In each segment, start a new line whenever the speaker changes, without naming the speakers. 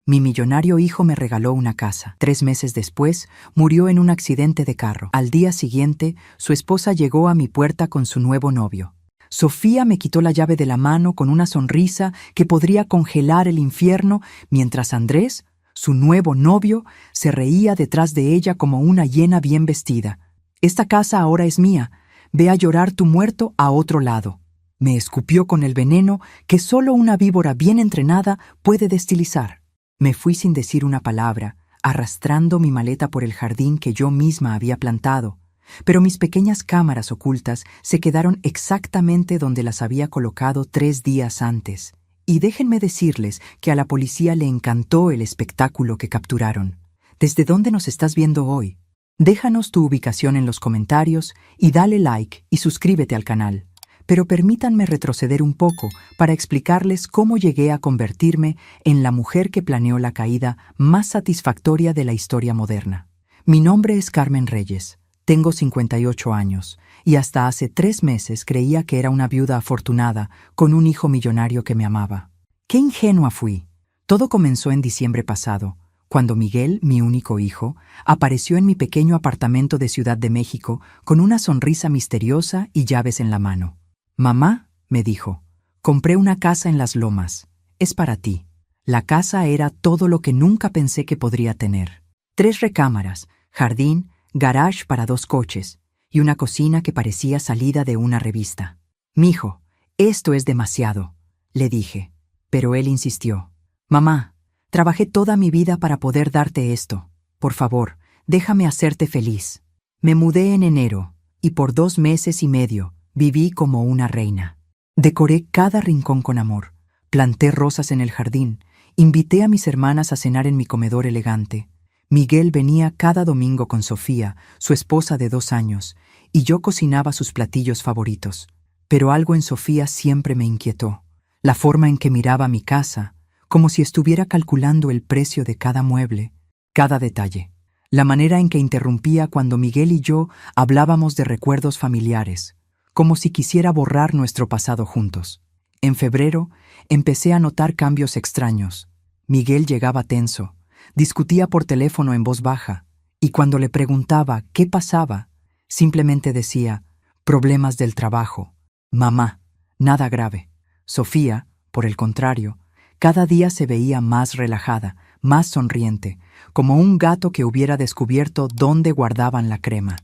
Mi millonario hijo me regaló una casa. 3 meses después, murió en un accidente de carro. Al día siguiente, su esposa llegó a mi puerta con su nuevo novio. Sofía me quitó la llave de la mano con una sonrisa que podría congelar el infierno, mientras Andrés, su nuevo novio, se reía detrás de ella como una hiena bien vestida. «Esta casa ahora es mía. Ve a llorar tu muerto a otro lado». Me escupió con el veneno que solo una víbora bien entrenada puede destilizar. Me fui sin decir una palabra, arrastrando mi maleta por el jardín que yo misma había plantado, pero mis pequeñas cámaras ocultas se quedaron exactamente donde las había colocado 3 días antes. Y déjenme decirles que a la policía le encantó el espectáculo que capturaron. ¿Desde dónde nos estás viendo hoy? Déjanos tu ubicación en los comentarios y dale like y suscríbete al canal. Pero permítanme retroceder un poco para explicarles cómo llegué a convertirme en la mujer que planeó la caída más satisfactoria de la historia moderna. Mi nombre es Carmen Reyes, tengo 58 años y hasta hace 3 meses creía que era una viuda afortunada con un hijo millonario que me amaba. ¡Qué ingenua fui! Todo comenzó en diciembre pasado, cuando Miguel, mi único hijo, apareció en mi pequeño apartamento de Ciudad de México con una sonrisa misteriosa y llaves en la mano. «Mamá», me dijo, «compré una casa en Las Lomas. Es para ti». La casa era todo lo que nunca pensé que podría tener. 3 recámaras, jardín, garage para 2 coches y una cocina que parecía salida de una revista. «Mijo, esto es demasiado», le dije, pero él insistió. «Mamá, trabajé toda mi vida para poder darte esto. Por favor, déjame hacerte feliz». Me mudé en enero y por 2 meses y medio viví como una reina. Decoré cada rincón con amor, planté rosas en el jardín, invité a mis hermanas a cenar en mi comedor elegante. Miguel venía cada domingo con Sofía, su esposa de 2 años, y yo cocinaba sus platillos favoritos. Pero algo en Sofía siempre me inquietó. La forma en que miraba mi casa, como si estuviera calculando el precio de cada mueble, cada detalle. La manera en que interrumpía cuando Miguel y yo hablábamos de recuerdos familiares, como si quisiera borrar nuestro pasado juntos. En febrero, empecé a notar cambios extraños. Miguel llegaba tenso, discutía por teléfono en voz baja, y cuando le preguntaba qué pasaba, simplemente decía, «problemas del trabajo». «Mamá, nada grave». Sofía, por el contrario, cada día se veía más relajada, más sonriente, como un gato que hubiera descubierto dónde guardaban la crema.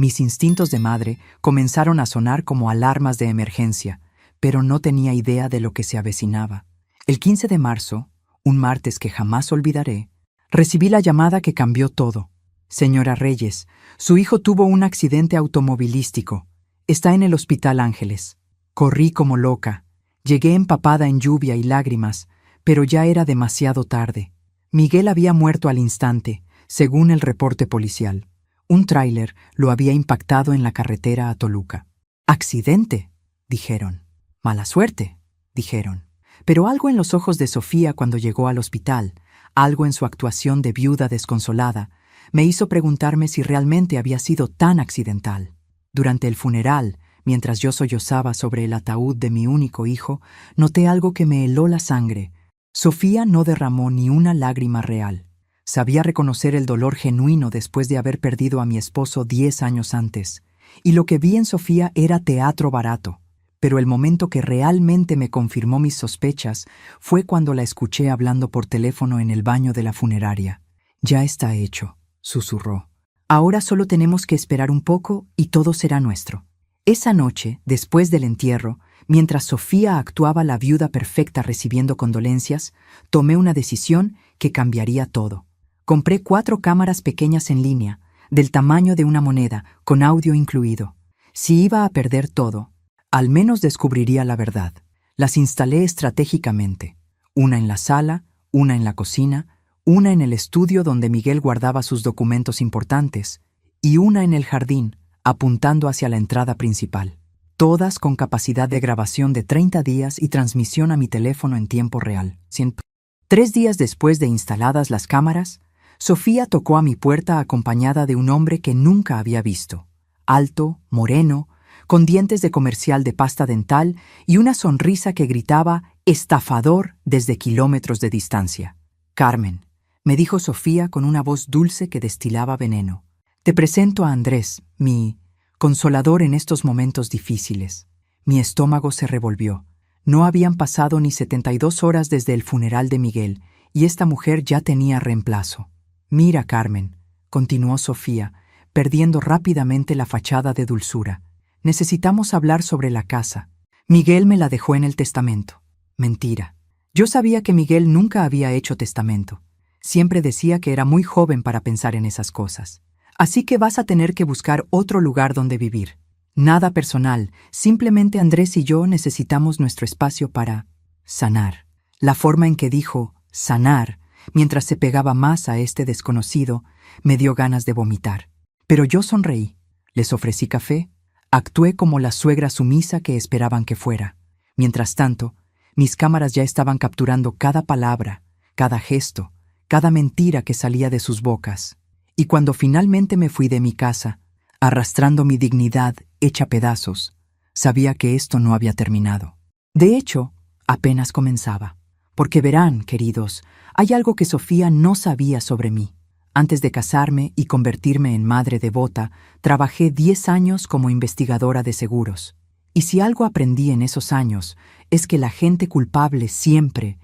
Mis instintos de madre comenzaron a sonar como alarmas de emergencia, pero no tenía idea de lo que se avecinaba. El 15 de marzo, un martes que jamás olvidaré, recibí la llamada que cambió todo. «Señora Reyes, su hijo tuvo un accidente automovilístico. Está en el Hospital Ángeles». Corrí como loca. Llegué empapada en lluvia y lágrimas, pero ya era demasiado tarde. Miguel había muerto al instante, según el reporte policial. Un tráiler lo había impactado en la carretera a Toluca. «¿Accidente?», dijeron. «Mala suerte», dijeron. Pero algo en los ojos de Sofía cuando llegó al hospital, algo en su actuación de viuda desconsolada, me hizo preguntarme si realmente había sido tan accidental. Durante el funeral, mientras yo sollozaba sobre el ataúd de mi único hijo, noté algo que me heló la sangre. Sofía no derramó ni una lágrima real. Sabía reconocer el dolor genuino después de haber perdido a mi esposo 10 años antes, y lo que vi en Sofía era teatro barato. Pero el momento que realmente me confirmó mis sospechas fue cuando la escuché hablando por teléfono en el baño de la funeraria. «Ya está hecho», susurró. «Ahora solo tenemos que esperar un poco y todo será nuestro». Esa noche, después del entierro, mientras Sofía actuaba la viuda perfecta recibiendo condolencias, tomé una decisión que cambiaría todo. Compré 4 cámaras pequeñas en línea, del tamaño de una moneda, con audio incluido. Si iba a perder todo, al menos descubriría la verdad. Las instalé estratégicamente. Una en la sala, una en la cocina, una en el estudio donde Miguel guardaba sus documentos importantes, y una en el jardín, apuntando hacia la entrada principal. Todas con capacidad de grabación de 30 días y transmisión a mi teléfono en tiempo real. 3 días después de instaladas las cámaras, Sofía tocó a mi puerta acompañada de un hombre que nunca había visto. Alto, moreno, con dientes de comercial de pasta dental y una sonrisa que gritaba «estafador» desde kilómetros de distancia. Carmen, me dijo Sofía con una voz dulce que destilaba veneno. Te presento a Andrés, mi consolador en estos momentos difíciles. Mi estómago se revolvió. No habían pasado ni 72 horas desde el funeral de Miguel, y esta mujer ya tenía reemplazo. Mira, Carmen, continuó Sofía, perdiendo rápidamente la fachada de dulzura. Necesitamos hablar sobre la casa. Miguel me la dejó en el testamento. Mentira. Yo sabía que Miguel nunca había hecho testamento. Siempre decía que era muy joven para pensar en esas cosas. Así que vas a tener que buscar otro lugar donde vivir. Nada personal, simplemente Andrés y yo necesitamos nuestro espacio para sanar. La forma en que dijo sanar, mientras se pegaba más a este desconocido, me dio ganas de vomitar. Pero yo sonreí. Les ofrecí café. Actué como la suegra sumisa que esperaban que fuera. Mientras tanto, mis cámaras ya estaban capturando cada palabra, cada gesto, cada mentira que salía de sus bocas. Y cuando finalmente me fui de mi casa, arrastrando mi dignidad hecha pedazos, sabía que esto no había terminado. De hecho, apenas comenzaba. Porque verán, queridos, hay algo que Sofía no sabía sobre mí. Antes de casarme y convertirme en madre devota, trabajé 10 años como investigadora de seguros. Y si algo aprendí en esos años, es que la gente culpable siempre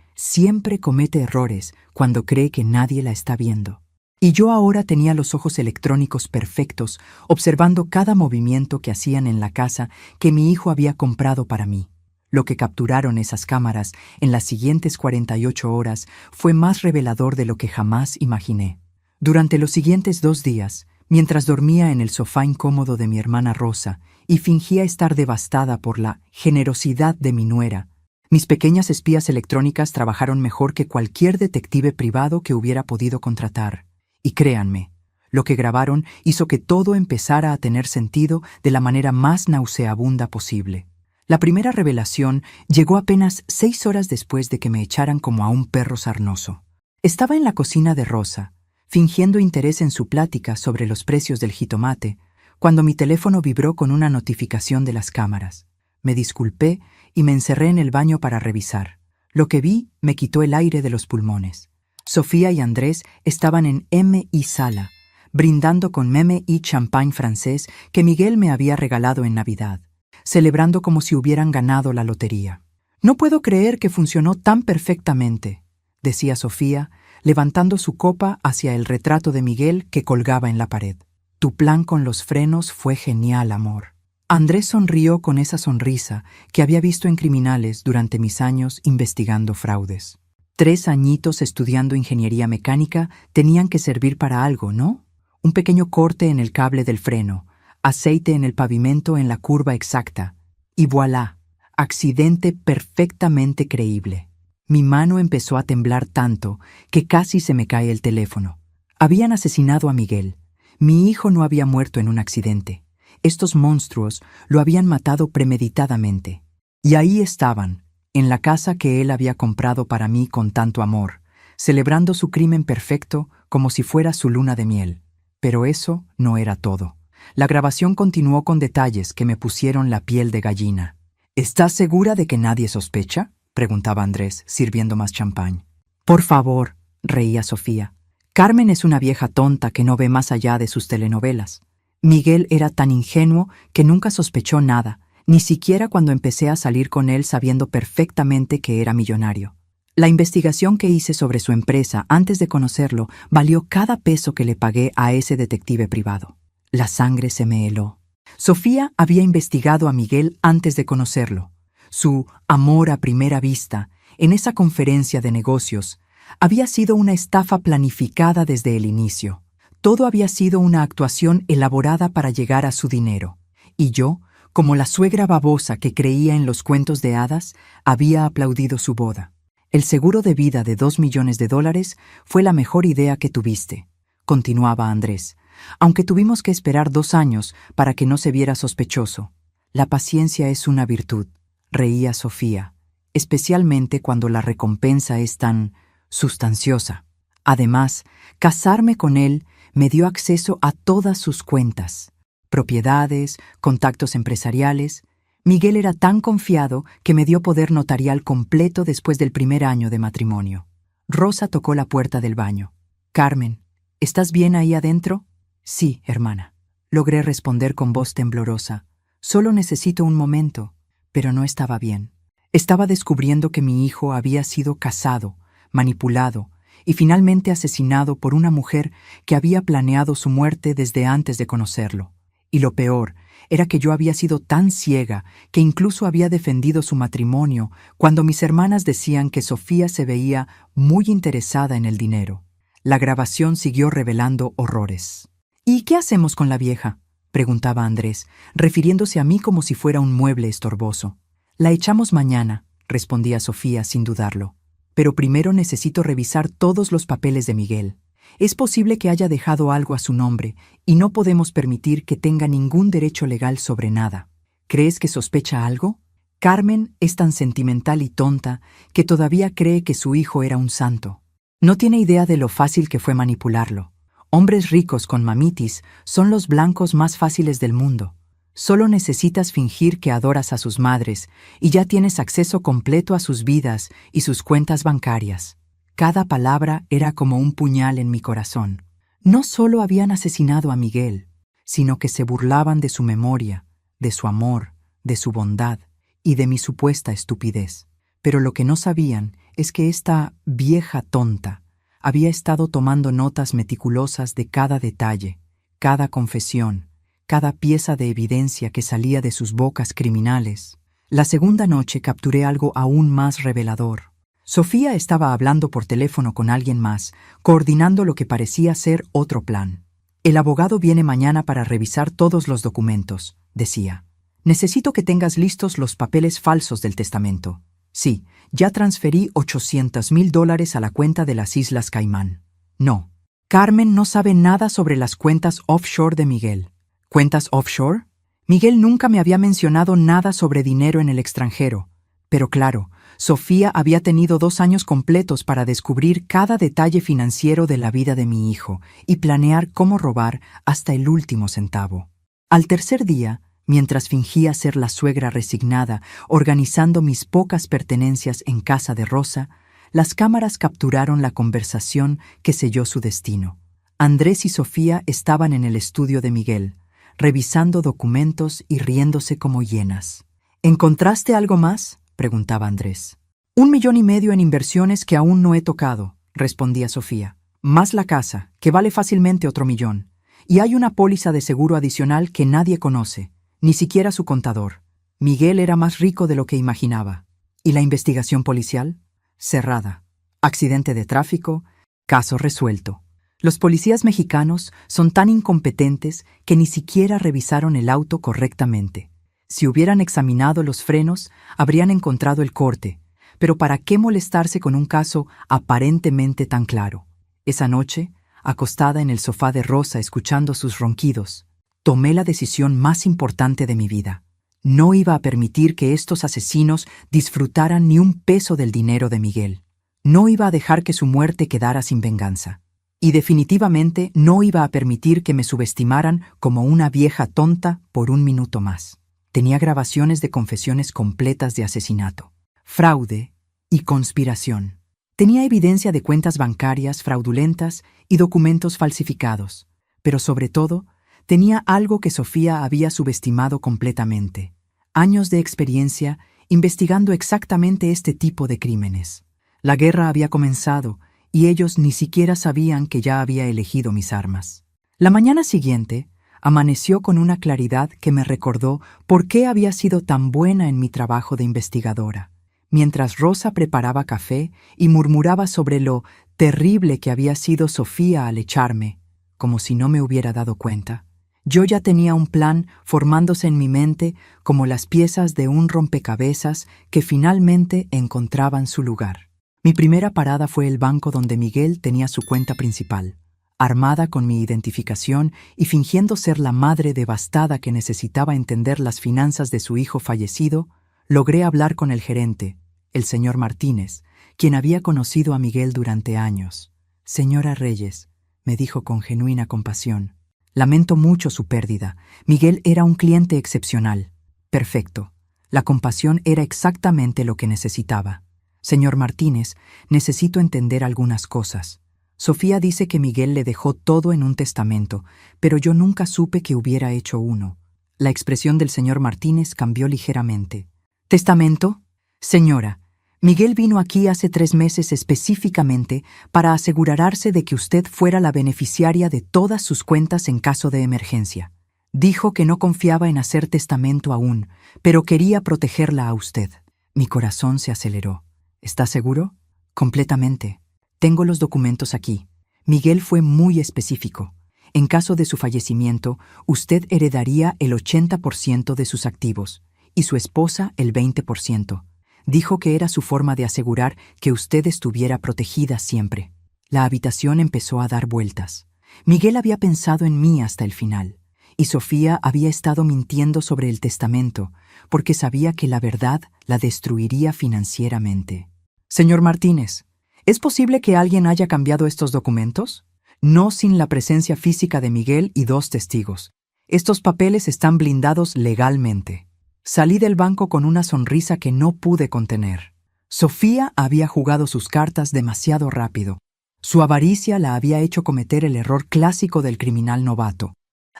comete errores cuando cree que nadie la está viendo. Y yo ahora tenía los ojos electrónicos perfectos, observando cada movimiento que hacían en la casa que mi hijo había comprado para mí. Lo que capturaron esas cámaras en las siguientes 48 horas fue más revelador de lo que jamás imaginé. Durante los siguientes 2 días, mientras dormía en el sofá incómodo de mi hermana Rosa y fingía estar devastada por la generosidad de mi nuera, mis pequeñas espías electrónicas trabajaron mejor que cualquier detective privado que hubiera podido contratar. Y créanme, lo que grabaron hizo que todo empezara a tener sentido de la manera más nauseabunda posible. La primera revelación llegó apenas 6 horas después de que me echaran como a un perro sarnoso. Estaba en la cocina de Rosa, fingiendo interés en su plática sobre los precios del jitomate, cuando mi teléfono vibró con una notificación de las cámaras. Me disculpé y me encerré en el baño para revisar. Lo que vi me quitó el aire de los pulmones. Sofía y Andrés estaban en M.I. Sala, brindando con meme y champán francés que Miguel me había regalado en Navidad, celebrando como si hubieran ganado la lotería. «No puedo creer que funcionó tan perfectamente», decía Sofía, levantando su copa hacia el retrato de Miguel que colgaba en la pared. «Tu plan con los frenos fue genial, amor». Andrés sonrió con esa sonrisa que había visto en criminales durante mis años investigando fraudes. 3 añitos estudiando ingeniería mecánica tenían que servir para algo, ¿no? Un pequeño corte en el cable del freno, aceite en el pavimento en la curva exacta, y voilà, accidente perfectamente creíble. Mi mano empezó a temblar tanto que casi se me cae el teléfono. Habían asesinado a Miguel. Mi hijo no había muerto en un accidente. Estos monstruos lo habían matado premeditadamente. Y ahí estaban, en la casa que él había comprado para mí con tanto amor, celebrando su crimen perfecto como si fuera su luna de miel. Pero eso no era todo. La grabación continuó con detalles que me pusieron la piel de gallina. «¿Estás segura de que nadie sospecha?», preguntaba Andrés, sirviendo más champán. «Por favor», reía Sofía. «Carmen es una vieja tonta que no ve más allá de sus telenovelas. Miguel era tan ingenuo que nunca sospechó nada, ni siquiera cuando empecé a salir con él sabiendo perfectamente que era millonario. La investigación que hice sobre su empresa antes de conocerlo valió cada peso que le pagué a ese detective privado». La sangre se me heló. Sofía había investigado a Miguel antes de conocerlo. Su amor a primera vista, en esa conferencia de negocios, había sido una estafa planificada desde el inicio. Todo había sido una actuación elaborada para llegar a su dinero. Y yo, como la suegra babosa que creía en los cuentos de hadas, había aplaudido su boda. «El seguro de vida de $2 millones fue la mejor idea que tuviste», continuaba Andrés, «aunque tuvimos que esperar 2 años para que no se viera sospechoso. La paciencia es una virtud», reía Sofía, «especialmente cuando la recompensa es tan sustanciosa. Además, casarme con él me dio acceso a todas sus cuentas, propiedades, contactos empresariales. Miguel era tan confiado que me dio poder notarial completo después del primer año de matrimonio. Rosa tocó la puerta del baño. «Carmen, ¿estás bien ahí adentro?» «Sí, hermana», logré responder con voz temblorosa. «Solo necesito un momento». Pero no estaba bien. Estaba descubriendo que mi hijo había sido casado, manipulado y finalmente asesinado por una mujer que había planeado su muerte desde antes de conocerlo. Y lo peor era que yo había sido tan ciega que incluso había defendido su matrimonio cuando mis hermanas decían que Sofía se veía muy interesada en el dinero. La grabación siguió revelando horrores. «¿Y qué hacemos con la vieja?», preguntaba Andrés, refiriéndose a mí como si fuera un mueble estorboso. «La echamos mañana», respondía Sofía sin dudarlo. «Pero primero necesito revisar todos los papeles de Miguel. Es posible que haya dejado algo a su nombre y no podemos permitir que tenga ningún derecho legal sobre nada. ¿Crees que sospecha algo?» Carmen es tan sentimental y tonta que todavía cree que su hijo era un santo. No tiene idea de lo fácil que fue manipularlo. Hombres ricos con mamitis son los blancos más fáciles del mundo. Solo necesitas fingir que adoras a sus madres y ya tienes acceso completo a sus vidas y sus cuentas bancarias. Cada palabra era como un puñal en mi corazón. No solo habían asesinado a Miguel, sino que se burlaban de su memoria, de su amor, de su bondad y de mi supuesta estupidez. Pero lo que no sabían es que esta vieja tonta había estado tomando notas meticulosas de cada detalle, cada confesión, cada pieza de evidencia que salía de sus bocas criminales. La segunda noche capturé algo aún más revelador. Sofía estaba hablando por teléfono con alguien más, coordinando lo que parecía ser otro plan. «El abogado viene mañana para revisar todos los documentos», decía. «Necesito que tengas listos los papeles falsos del testamento. Sí, ya transferí $800,000 a la cuenta de las Islas Caimán. No, Carmen no sabe nada sobre las cuentas offshore de Miguel». «¿Cuentas offshore?» Miguel nunca me había mencionado nada sobre dinero en el extranjero. Pero claro, Sofía había tenido 2 años completos para descubrir cada detalle financiero de la vida de mi hijo y planear cómo robar hasta el último centavo. Al tercer día, mientras fingía ser la suegra resignada, organizando mis pocas pertenencias en casa de Rosa, las cámaras capturaron la conversación que selló su destino. Andrés y Sofía estaban en el estudio de Miguel, revisando documentos y riéndose como hienas. «¿Encontraste algo más?», preguntaba Andrés. «1,5 millones en inversiones que aún no he tocado», respondía Sofía. «Más la casa, que vale fácilmente otro 1 millón. Y hay una póliza de seguro adicional que nadie conoce, ni siquiera su contador. Miguel era más rico de lo que imaginaba». «¿Y la investigación policial?» «Cerrada. Accidente de tráfico, caso resuelto». Los policías mexicanos son tan incompetentes que ni siquiera revisaron el auto correctamente. Si hubieran examinado los frenos, habrían encontrado el corte. Pero ¿para qué molestarse con un caso aparentemente tan claro? Esa noche, acostada en el sofá de Rosa escuchando sus ronquidos, tomé la decisión más importante de mi vida. No iba a permitir que estos asesinos disfrutaran ni un peso del dinero de Miguel. No iba a dejar que su muerte quedara sin venganza. Y definitivamente no iba a permitir que me subestimaran como una vieja tonta por 1 minuto más. Tenía grabaciones de confesiones completas de asesinato, fraude y conspiración. Tenía evidencia de cuentas bancarias fraudulentas y documentos falsificados, pero sobre todo, tenía algo que Sofía había subestimado completamente: años de experiencia investigando exactamente este tipo de crímenes. La guerra había comenzado y ellos ni siquiera sabían que ya había elegido mis armas. La mañana siguiente, amaneció con una claridad que me recordó por qué había sido tan buena en mi trabajo de investigadora. Mientras Rosa preparaba café y murmuraba sobre lo terrible que había sido Sofía al echarme, como si no me hubiera dado cuenta, yo ya tenía un plan formándose en mi mente como las piezas de un rompecabezas que finalmente encontraban su lugar. Mi primera parada fue el banco donde Miguel tenía su cuenta principal. Armada con mi identificación y fingiendo ser la madre devastada que necesitaba entender las finanzas de su hijo fallecido, logré hablar con el gerente, el señor Martínez, quien había conocido a Miguel durante años. «Señora Reyes», me dijo con genuina compasión, «lamento mucho su pérdida. Miguel era un cliente excepcional. Perfecto. La compasión era exactamente lo que necesitaba. Señor Martínez, necesito entender algunas cosas. Sofía dice que Miguel le dejó todo en un testamento, pero yo nunca supe que hubiera hecho uno. La expresión del señor Martínez cambió ligeramente. ¿Testamento? Señora, Miguel vino aquí hace 3 meses específicamente para asegurarse de que usted fuera la beneficiaria de todas sus cuentas en caso de emergencia. Dijo que no confiaba en hacer testamento aún, pero quería protegerla a usted. Mi corazón se aceleró. ¿Está seguro? Completamente. Tengo los documentos aquí. Miguel fue muy específico. En caso de su fallecimiento, usted heredaría el 80% de sus activos y su esposa el 20%. Dijo que era su forma de asegurar que usted estuviera protegida siempre. La habitación empezó a dar vueltas. Miguel había pensado en mí hasta el final, y Sofía había estado mintiendo sobre el testamento porque sabía que la verdad la destruiría financieramente. Señor Martínez, ¿es posible que alguien haya cambiado estos documentos? No sin la presencia física de Miguel y 2 testigos. Estos papeles están blindados legalmente. Salí del banco con una sonrisa que no pude contener. Sofía había jugado sus cartas demasiado rápido. Su avaricia la había hecho cometer el error clásico del criminal novato: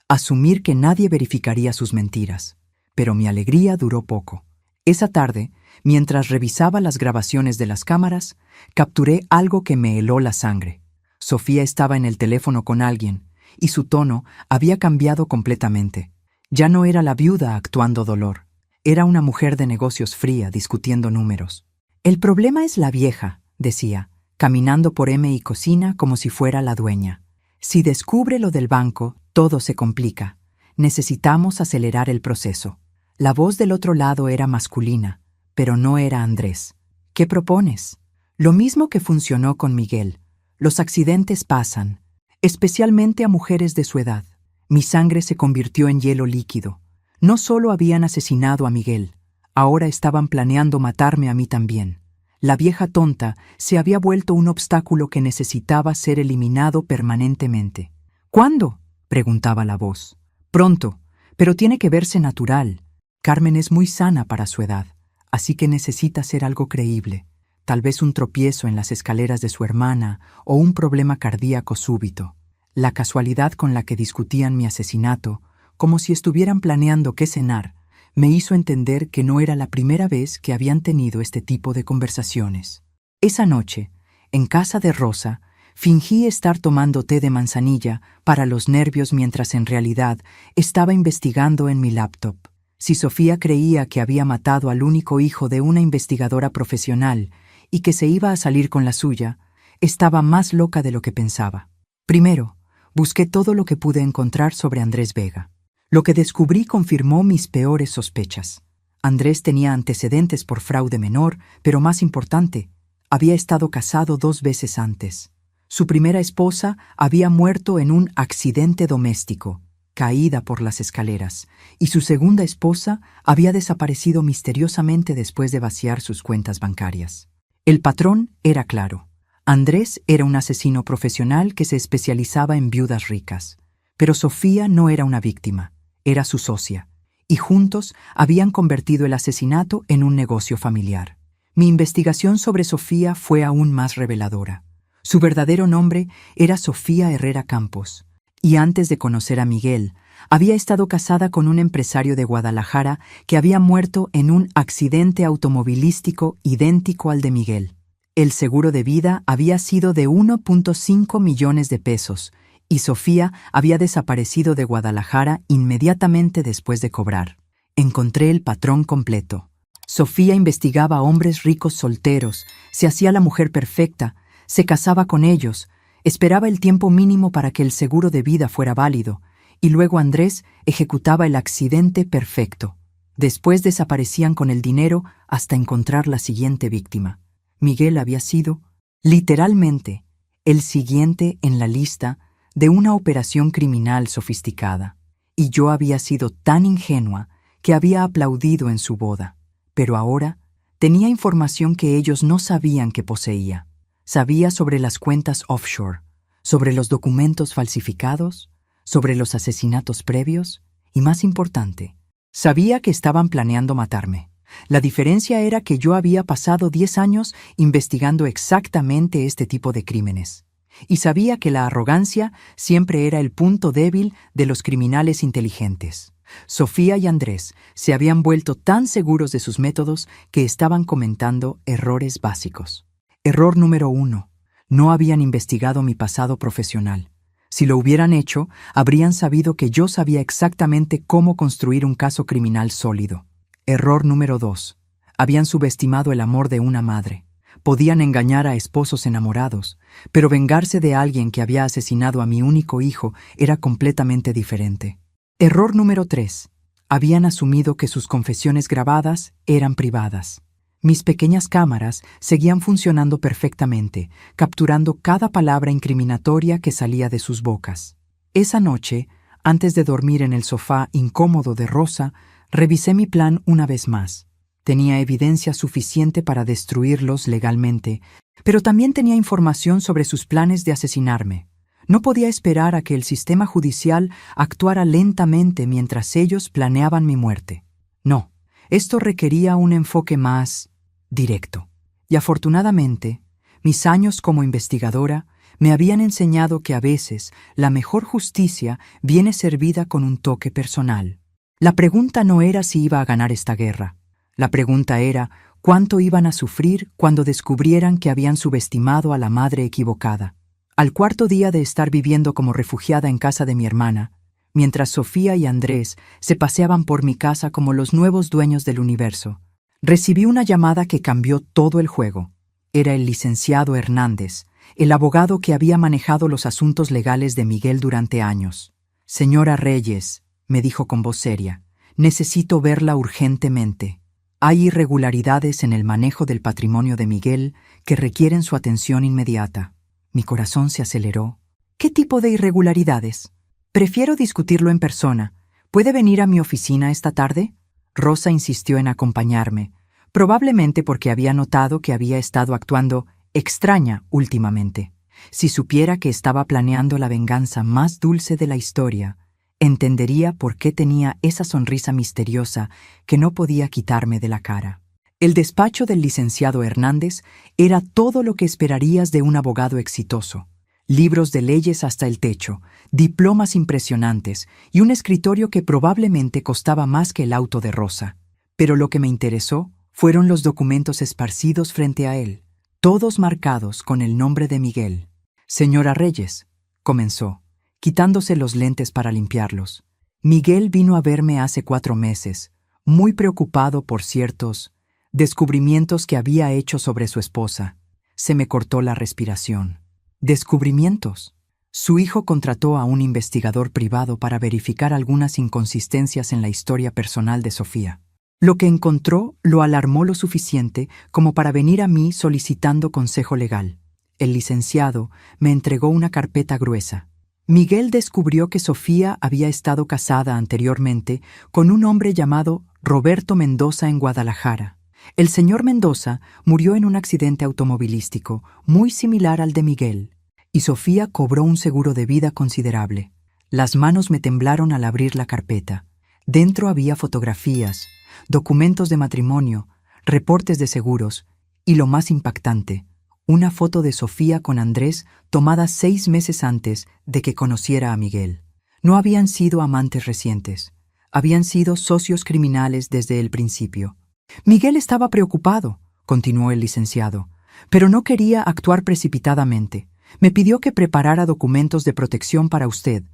asumir que nadie verificaría sus mentiras. Pero mi alegría duró poco. Esa tarde, mientras revisaba las grabaciones de las cámaras, capturé algo que me heló la sangre. Sofía estaba en el teléfono con alguien, y su tono había cambiado completamente. Ya no era la viuda actuando dolor. Era una mujer de negocios fría, discutiendo números. El problema es la vieja, decía, caminando por M y cocina como si fuera la dueña. Si descubre lo del banco, todo se complica. Necesitamos acelerar el proceso. La voz del otro lado era masculina, pero no era Andrés. ¿Qué propones? Lo mismo que funcionó con Miguel. Los accidentes pasan, especialmente a mujeres de su edad. Mi sangre se convirtió en hielo líquido. No solo habían asesinado a Miguel, ahora estaban planeando matarme a mí también. La vieja tonta se había vuelto un obstáculo que necesitaba ser eliminado permanentemente. ¿Cuándo?, preguntaba la voz. Pronto, pero tiene que verse natural. Carmen es muy sana para su edad, así que necesita ser algo creíble. Tal vez un tropiezo en las escaleras de su hermana o un problema cardíaco súbito. La casualidad con la que discutían mi asesinato, como si estuvieran planeando qué cenar, me hizo entender que no era la primera vez que habían tenido este tipo de conversaciones. Esa noche, en casa de Rosa, fingí estar tomando té de manzanilla para los nervios mientras en realidad estaba investigando en mi laptop. Si Sofía creía que había matado al único hijo de una investigadora profesional y que se iba a salir con la suya, estaba más loca de lo que pensaba. Primero, busqué todo lo que pude encontrar sobre Andrés Vega. Lo que descubrí confirmó mis peores sospechas. Andrés tenía antecedentes por fraude menor, pero más importante, había estado casado 2 veces antes. Su primera esposa había muerto en un accidente doméstico, caída por las escaleras, y su segunda esposa había desaparecido misteriosamente después de vaciar sus cuentas bancarias. El patrón era claro. Andrés era un asesino profesional que se especializaba en viudas ricas. Pero Sofía no era una víctima, era su socia, y juntos habían convertido el asesinato en un negocio familiar. Mi investigación sobre Sofía fue aún más reveladora. Su verdadero nombre era Sofía Herrera Campos, y antes de conocer a Miguel, había estado casada con un empresario de Guadalajara que había muerto en un accidente automovilístico idéntico al de Miguel. El seguro de vida había sido de 1.5 millones de pesos, y Sofía había desaparecido de Guadalajara inmediatamente después de cobrar. Encontré el patrón completo. Sofía investigaba a hombres ricos solteros, se hacía la mujer perfecta, se casaba con ellos, esperaba el tiempo mínimo para que el seguro de vida fuera válido, y luego Andrés ejecutaba el accidente perfecto. Después desaparecían con el dinero hasta encontrar la siguiente víctima. Miguel había sido, literalmente, el siguiente en la lista de una operación criminal sofisticada, y yo había sido tan ingenua que había aplaudido en su boda. Pero ahora tenía información que ellos no sabían que poseía. Sabía sobre las cuentas offshore, sobre los documentos falsificados, sobre los asesinatos previos, y más importante, sabía que estaban planeando matarme. La diferencia era que yo había pasado 10 años investigando exactamente este tipo de crímenes. Y sabía que la arrogancia siempre era el punto débil de los criminales inteligentes. Sofía y Andrés se habían vuelto tan seguros de sus métodos que estaban comentando errores básicos. Error número 1. No habían investigado mi pasado profesional. Si lo hubieran hecho, habrían sabido que yo sabía exactamente cómo construir un caso criminal sólido. Error número 2. Habían subestimado el amor de una madre. Podían engañar a esposos enamorados, pero vengarse de alguien que había asesinado a mi único hijo era completamente diferente. Error número 3. Habían asumido que sus confesiones grabadas eran privadas. Mis pequeñas cámaras seguían funcionando perfectamente, capturando cada palabra incriminatoria que salía de sus bocas. Esa noche, antes de dormir en el sofá incómodo de Rosa, revisé mi plan una vez más. Tenía evidencia suficiente para destruirlos legalmente, pero también tenía información sobre sus planes de asesinarme. No podía esperar a que el sistema judicial actuara lentamente mientras ellos planeaban mi muerte. No, esto requería un enfoque más directo. Y afortunadamente, mis años como investigadora me habían enseñado que a veces la mejor justicia viene servida con un toque personal. La pregunta no era si iba a ganar esta guerra. La pregunta era cuánto iban a sufrir cuando descubrieran que habían subestimado a la madre equivocada. Al cuarto día de estar viviendo como refugiada en casa de mi hermana, mientras Sofía y Andrés se paseaban por mi casa como los nuevos dueños del universo, recibí una llamada que cambió todo el juego. Era el licenciado Hernández, el abogado que había manejado los asuntos legales de Miguel durante años. «Señora Reyes», me dijo con voz seria, «necesito verla urgentemente. Hay irregularidades en el manejo del patrimonio de Miguel que requieren su atención inmediata». Mi corazón se aceleró. «¿Qué tipo de irregularidades?» «Prefiero discutirlo en persona. ¿Puede venir a mi oficina esta tarde?» Rosa insistió en acompañarme, probablemente porque había notado que había estado actuando extraña últimamente. Si supiera que estaba planeando la venganza más dulce de la historia, entendería por qué tenía esa sonrisa misteriosa que no podía quitarme de la cara. El despacho del licenciado Hernández era todo lo que esperarías de un abogado exitoso. Libros de leyes hasta el techo, diplomas impresionantes y un escritorio que probablemente costaba más que el auto de Rosa. Pero lo que me interesó fueron los documentos esparcidos frente a él, todos marcados con el nombre de Miguel. «Señora Reyes», comenzó, quitándose los lentes para limpiarlos. «Miguel vino a verme hace 4 meses, muy preocupado por ciertos descubrimientos que había hecho sobre su esposa». Se me cortó la respiración. ¿Descubrimientos? Su hijo contrató a un investigador privado para verificar algunas inconsistencias en la historia personal de Sofía. Lo que encontró lo alarmó lo suficiente como para venir a mí solicitando consejo legal. El licenciado me entregó una carpeta gruesa. Miguel descubrió que Sofía había estado casada anteriormente con un hombre llamado Roberto Mendoza en Guadalajara. El señor Mendoza murió en un accidente automovilístico muy similar al de Miguel, y Sofía cobró un seguro de vida considerable. Las manos me temblaron al abrir la carpeta. Dentro había fotografías, documentos de matrimonio, reportes de seguros y, lo más impactante, una foto de Sofía con Andrés tomada 6 meses antes de que conociera a Miguel. No habían sido amantes recientes, habían sido socios criminales desde el principio. Miguel estaba preocupado, continuó el licenciado, pero no quería actuar precipitadamente. Me pidió que preparara documentos de protección para usted,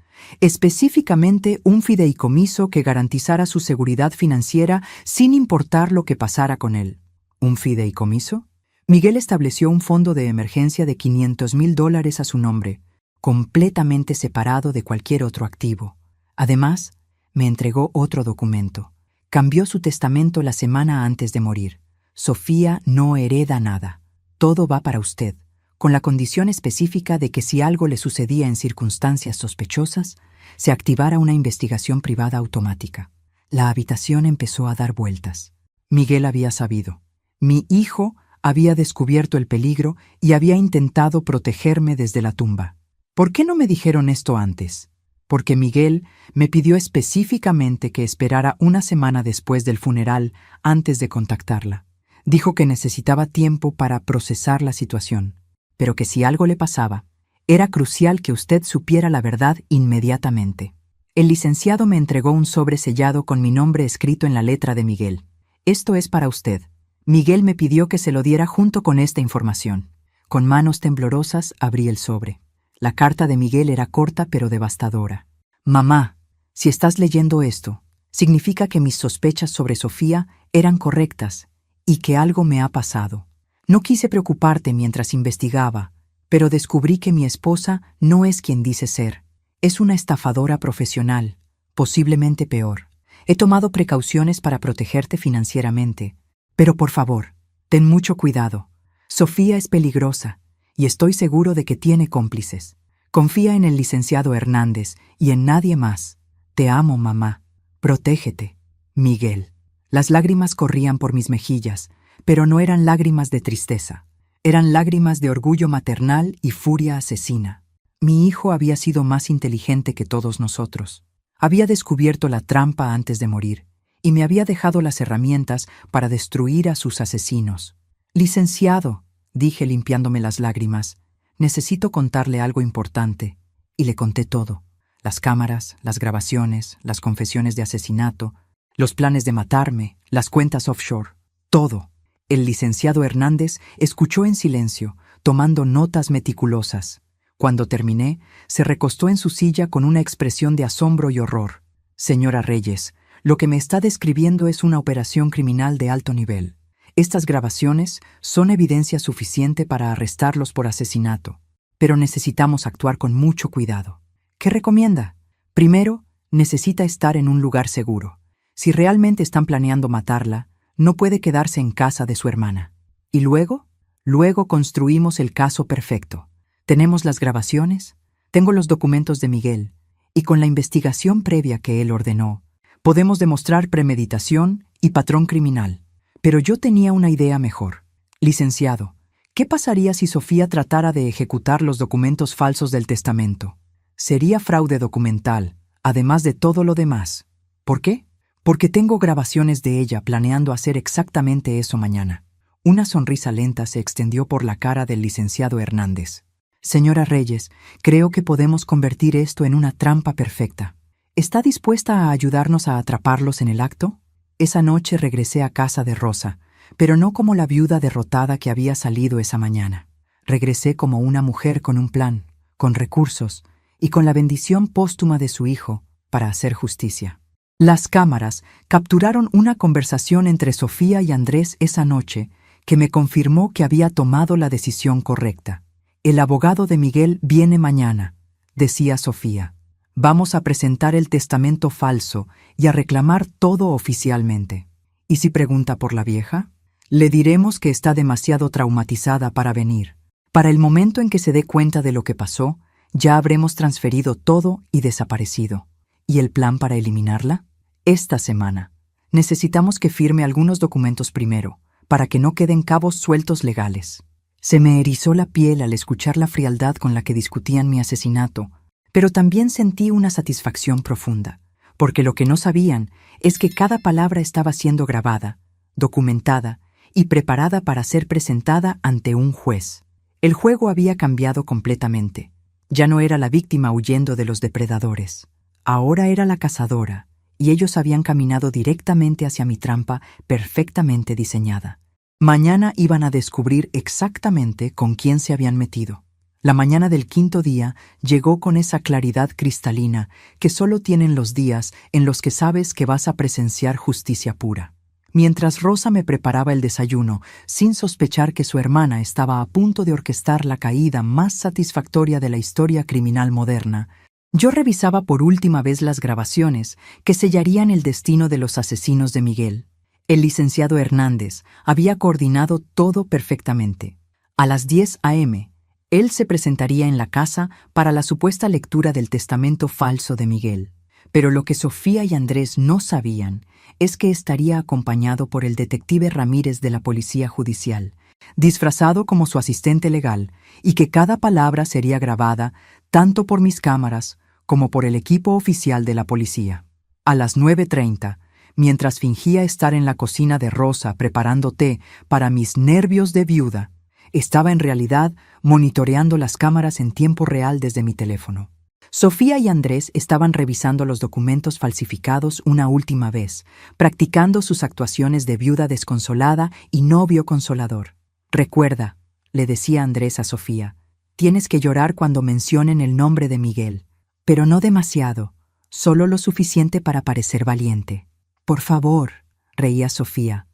específicamente un fideicomiso que garantizara su seguridad financiera sin importar lo que pasara con él. ¿Un fideicomiso? Miguel estableció un fondo de emergencia de $500,000 a su nombre, completamente separado de cualquier otro activo. Además, me entregó otro documento. Cambió su testamento la semana antes de morir. Sofía no hereda nada. Todo va para usted, con la condición específica de que si algo le sucedía en circunstancias sospechosas, se activara una investigación privada automática. La habitación empezó a dar vueltas. Miguel había sabido. Mi hijo había descubierto el peligro y había intentado protegerme desde la tumba. ¿Por qué no me dijeron esto antes? porque Miguel me pidió específicamente que esperara una semana después del funeral antes de contactarla. Dijo que necesitaba tiempo para procesar la situación, pero que si algo le pasaba, era crucial que usted supiera la verdad inmediatamente. El licenciado me entregó un sobre sellado con mi nombre escrito en la letra de Miguel. Esto es para usted. Miguel me pidió que se lo diera junto con esta información. Con manos temblorosas abrí el sobre. La carta de Miguel era corta pero devastadora. Mamá, si estás leyendo esto, significa que mis sospechas sobre Sofía eran correctas y que algo me ha pasado. No quise preocuparte mientras investigaba, pero descubrí que mi esposa no es quien dice ser. Es una estafadora profesional, posiblemente peor. He tomado precauciones para protegerte financieramente, pero por favor, ten mucho cuidado. Sofía es peligrosa y estoy seguro de que tiene cómplices. Confía en el licenciado Hernández y en nadie más. Te amo, mamá. Protégete. Miguel. Las lágrimas corrían por mis mejillas, pero no eran lágrimas de tristeza. Eran lágrimas de orgullo maternal y furia asesina. Mi hijo había sido más inteligente que todos nosotros. Había descubierto la trampa antes de morir y me había dejado las herramientas para destruir a sus asesinos. Licenciado, dije limpiándome las lágrimas, necesito contarle algo importante. Y le conté todo. Las cámaras, las grabaciones, las confesiones de asesinato, los planes de matarme, las cuentas offshore. Todo. El licenciado Hernández escuchó en silencio, tomando notas meticulosas. Cuando terminé, se recostó en su silla con una expresión de asombro y horror. Señora Reyes, lo que me está describiendo es una operación criminal de alto nivel. Estas grabaciones son evidencia suficiente para arrestarlos por asesinato, pero necesitamos actuar con mucho cuidado. ¿Qué recomienda? Primero, necesita estar en un lugar seguro. Si realmente están planeando matarla, no puede quedarse en casa de su hermana. ¿Y luego? Luego construimos el caso perfecto. Tenemos las grabaciones, tengo los documentos de Miguel, y con la investigación previa que él ordenó, podemos demostrar premeditación y patrón criminal. Pero yo tenía una idea mejor. Licenciado, ¿qué pasaría si Sofía tratara de ejecutar los documentos falsos del testamento? Sería fraude documental, además de todo lo demás. ¿Por qué? Porque tengo grabaciones de ella planeando hacer exactamente eso mañana. Una sonrisa lenta se extendió por la cara del licenciado Hernández. Señora Reyes, creo que podemos convertir esto en una trampa perfecta. ¿Está dispuesta a ayudarnos a atraparlos en el acto? Esa noche regresé a casa de Rosa, pero no como la viuda derrotada que había salido esa mañana. Regresé como una mujer con un plan, con recursos y con la bendición póstuma de su hijo para hacer justicia. Las cámaras capturaron una conversación entre Sofía y Andrés esa noche que me confirmó que había tomado la decisión correcta. El abogado de Miguel viene mañana, decía Sofía. Vamos a presentar el testamento falso y a reclamar todo oficialmente. ¿Y si pregunta por la vieja? Le diremos que está demasiado traumatizada para venir. Para el momento en que se dé cuenta de lo que pasó, ya habremos transferido todo y desaparecido. ¿Y el plan para eliminarla? Esta semana. Necesitamos que firme algunos documentos primero, para que no queden cabos sueltos legales. Se me erizó la piel al escuchar la frialdad con la que discutían mi asesinato, pero también sentí una satisfacción profunda, porque lo que no sabían es que cada palabra estaba siendo grabada, documentada y preparada para ser presentada ante un juez. El juego había cambiado completamente. Ya no era la víctima huyendo de los depredadores. Ahora era la cazadora, y ellos habían caminado directamente hacia mi trampa perfectamente diseñada. Mañana iban a descubrir exactamente con quién se habían metido. La mañana del quinto día llegó con esa claridad cristalina que solo tienen los días en los que sabes que vas a presenciar justicia pura. Mientras Rosa me preparaba el desayuno, sin sospechar que su hermana estaba a punto de orquestar la caída más satisfactoria de la historia criminal moderna, yo revisaba por última vez las grabaciones que sellarían el destino de los asesinos de Miguel. El licenciado Hernández había coordinado todo perfectamente. A las 10 a.m., él se presentaría en la casa para la supuesta lectura del testamento falso de Miguel. Pero lo que Sofía y Andrés no sabían es que estaría acompañado por el detective Ramírez de la Policía Judicial, disfrazado como su asistente legal, y que cada palabra sería grabada tanto por mis cámaras como por el equipo oficial de la policía. A las 9:30, mientras fingía estar en la cocina de Rosa preparando té para mis nervios de viuda, estaba en realidad monitoreando las cámaras en tiempo real desde mi teléfono. Sofía y Andrés estaban revisando los documentos falsificados una última vez, practicando sus actuaciones de viuda desconsolada y novio consolador. «Recuerda», le decía Andrés a Sofía, «tienes que llorar cuando mencionen el nombre de Miguel, pero no demasiado, solo lo suficiente para parecer valiente». «Por favor», reía Sofía.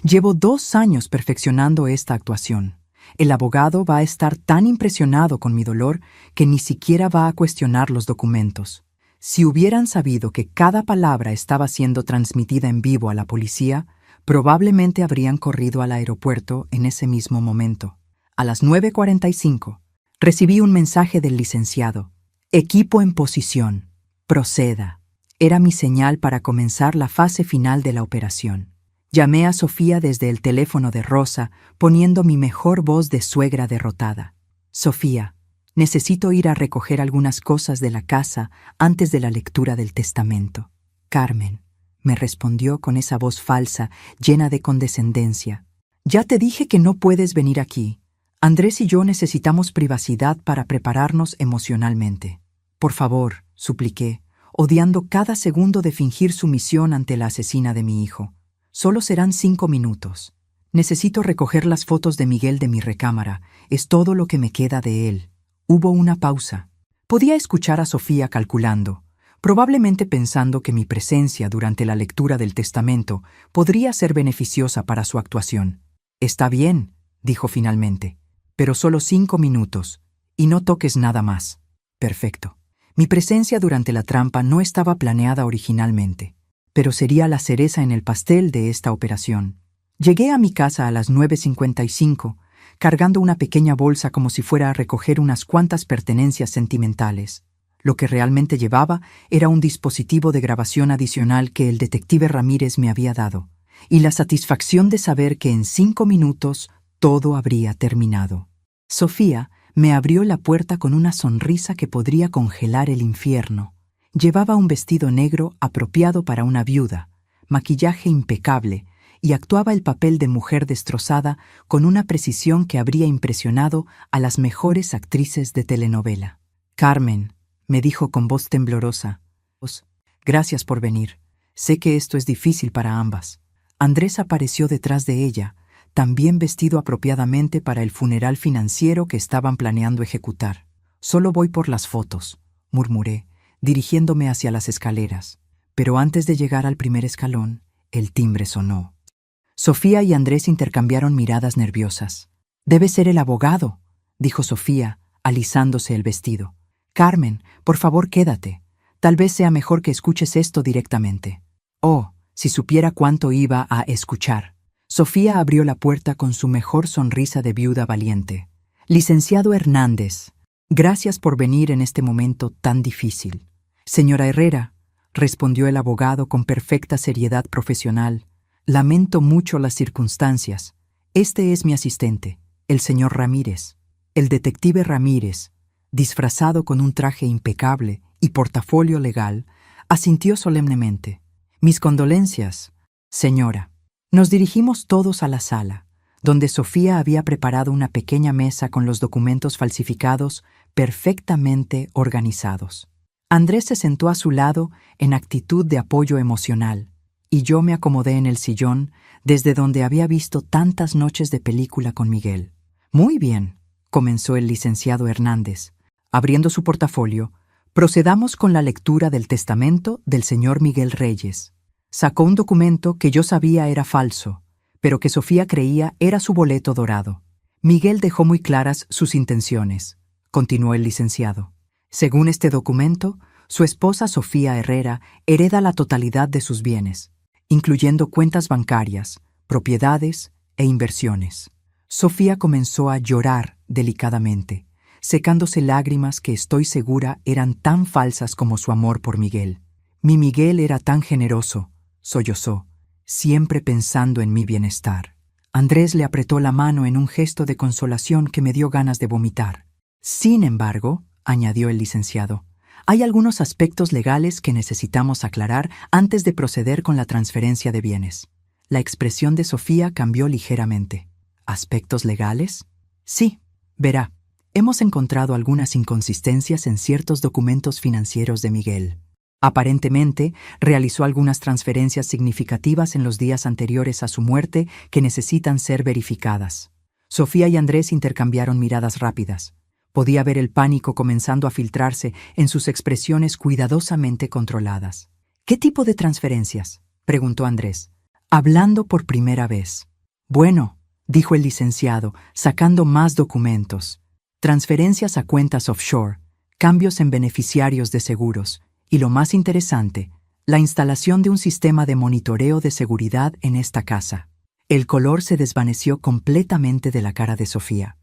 «Llevo 2 años perfeccionando esta actuación. El abogado va a estar tan impresionado con mi dolor que ni siquiera va a cuestionar los documentos. Si hubieran sabido que cada palabra estaba siendo transmitida en vivo a la policía, probablemente habrían corrido al aeropuerto en ese mismo momento». A las 9:45, recibí un mensaje del licenciado. «Equipo en posición. Proceda». Era mi señal para comenzar la fase final de la operación. Llamé a Sofía desde el teléfono de Rosa, poniendo mi mejor voz de suegra derrotada. «Sofía, necesito ir a recoger algunas cosas de la casa antes de la lectura del testamento». «Carmen», me respondió con esa voz falsa, llena de condescendencia. «Ya te dije que no puedes venir aquí. Andrés y yo necesitamos privacidad para prepararnos emocionalmente». «Por favor», supliqué, odiando cada segundo de fingir sumisión ante la asesina de mi hijo. «Solo serán 5 minutos. Necesito recoger las fotos de Miguel de mi recámara. Es todo lo que me queda de él». Hubo una pausa. Podía escuchar a Sofía calculando, probablemente pensando que mi presencia durante la lectura del testamento podría ser beneficiosa para su actuación. «Está bien», dijo finalmente, «pero solo 5 minutos, y no toques nada más». Perfecto. Mi presencia durante la trampa no estaba planeada originalmente, pero sería la cereza en el pastel de esta operación. Llegué a mi casa a las 9:55, cargando una pequeña bolsa como si fuera a recoger unas cuantas pertenencias sentimentales. Lo que realmente llevaba era un dispositivo de grabación adicional que el detective Ramírez me había dado, y la satisfacción de saber que en 5 minutos todo habría terminado. Sofía me abrió la puerta con una sonrisa que podría congelar el infierno. Llevaba un vestido negro apropiado para una viuda, maquillaje impecable, y actuaba el papel de mujer destrozada con una precisión que habría impresionado a las mejores actrices de telenovela. «Carmen», me dijo con voz temblorosa, «gracias por venir. Sé que esto es difícil para ambas». Andrés apareció detrás de ella, también vestido apropiadamente para el funeral financiero que estaban planeando ejecutar. «Solo voy por las fotos», murmuré, dirigiéndome hacia las escaleras. Pero antes de llegar al primer escalón, el timbre sonó. Sofía y Andrés intercambiaron miradas nerviosas. «Debe ser el abogado», dijo Sofía, alisándose el vestido. «Carmen, por favor quédate. Tal vez sea mejor que escuches esto directamente». Oh, si supiera cuánto iba a escuchar. Sofía abrió la puerta con su mejor sonrisa de viuda valiente. «Licenciado Hernández, gracias por venir en este momento tan difícil». «Señora Herrera», respondió el abogado con perfecta seriedad profesional, «lamento mucho las circunstancias. Este es mi asistente, el señor Ramírez». El detective Ramírez, disfrazado con un traje impecable y portafolio legal, asintió solemnemente. «Mis condolencias, señora». Nos dirigimos todos a la sala, donde Sofía había preparado una pequeña mesa con los documentos falsificados perfectamente organizados. Andrés se sentó a su lado en actitud de apoyo emocional, y yo me acomodé en el sillón desde donde había visto tantas noches de película con Miguel. «Muy bien», comenzó el licenciado Hernández, abriendo su portafolio, «procedamos con la lectura del testamento del señor Miguel Reyes». Sacó un documento que yo sabía era falso, pero que Sofía creía era su boleto dorado. «Miguel dejó muy claras sus intenciones», continuó el licenciado. «Según este documento, su esposa Sofía Herrera hereda la totalidad de sus bienes, incluyendo cuentas bancarias, propiedades e inversiones». Sofía comenzó a llorar delicadamente, secándose lágrimas que estoy segura eran tan falsas como su amor por Miguel. «Mi Miguel era tan generoso», sollozó, «siempre pensando en mi bienestar». Andrés le apretó la mano en un gesto de consolación que me dio ganas de vomitar. «Sin embargo», añadió el licenciado, Hay algunos aspectos legales que necesitamos aclarar antes de proceder con la transferencia de bienes. La expresión de Sofía cambió ligeramente. ¿Aspectos legales? Sí, verá. Hemos encontrado algunas inconsistencias en ciertos documentos financieros de Miguel. Aparentemente, realizó algunas transferencias significativas en los días anteriores a su muerte que necesitan ser verificadas. Sofía y Andrés intercambiaron miradas rápidas. Podía ver el pánico comenzando a filtrarse en sus expresiones cuidadosamente controladas. ¿Qué tipo de transferencias?, preguntó Andrés, hablando por primera vez. Bueno, dijo el licenciado, sacando más documentos. Transferencias a cuentas offshore, cambios en beneficiarios de seguros y, lo más interesante, la instalación de un sistema de monitoreo de seguridad en esta casa. El color se desvaneció completamente de la cara de Sofía.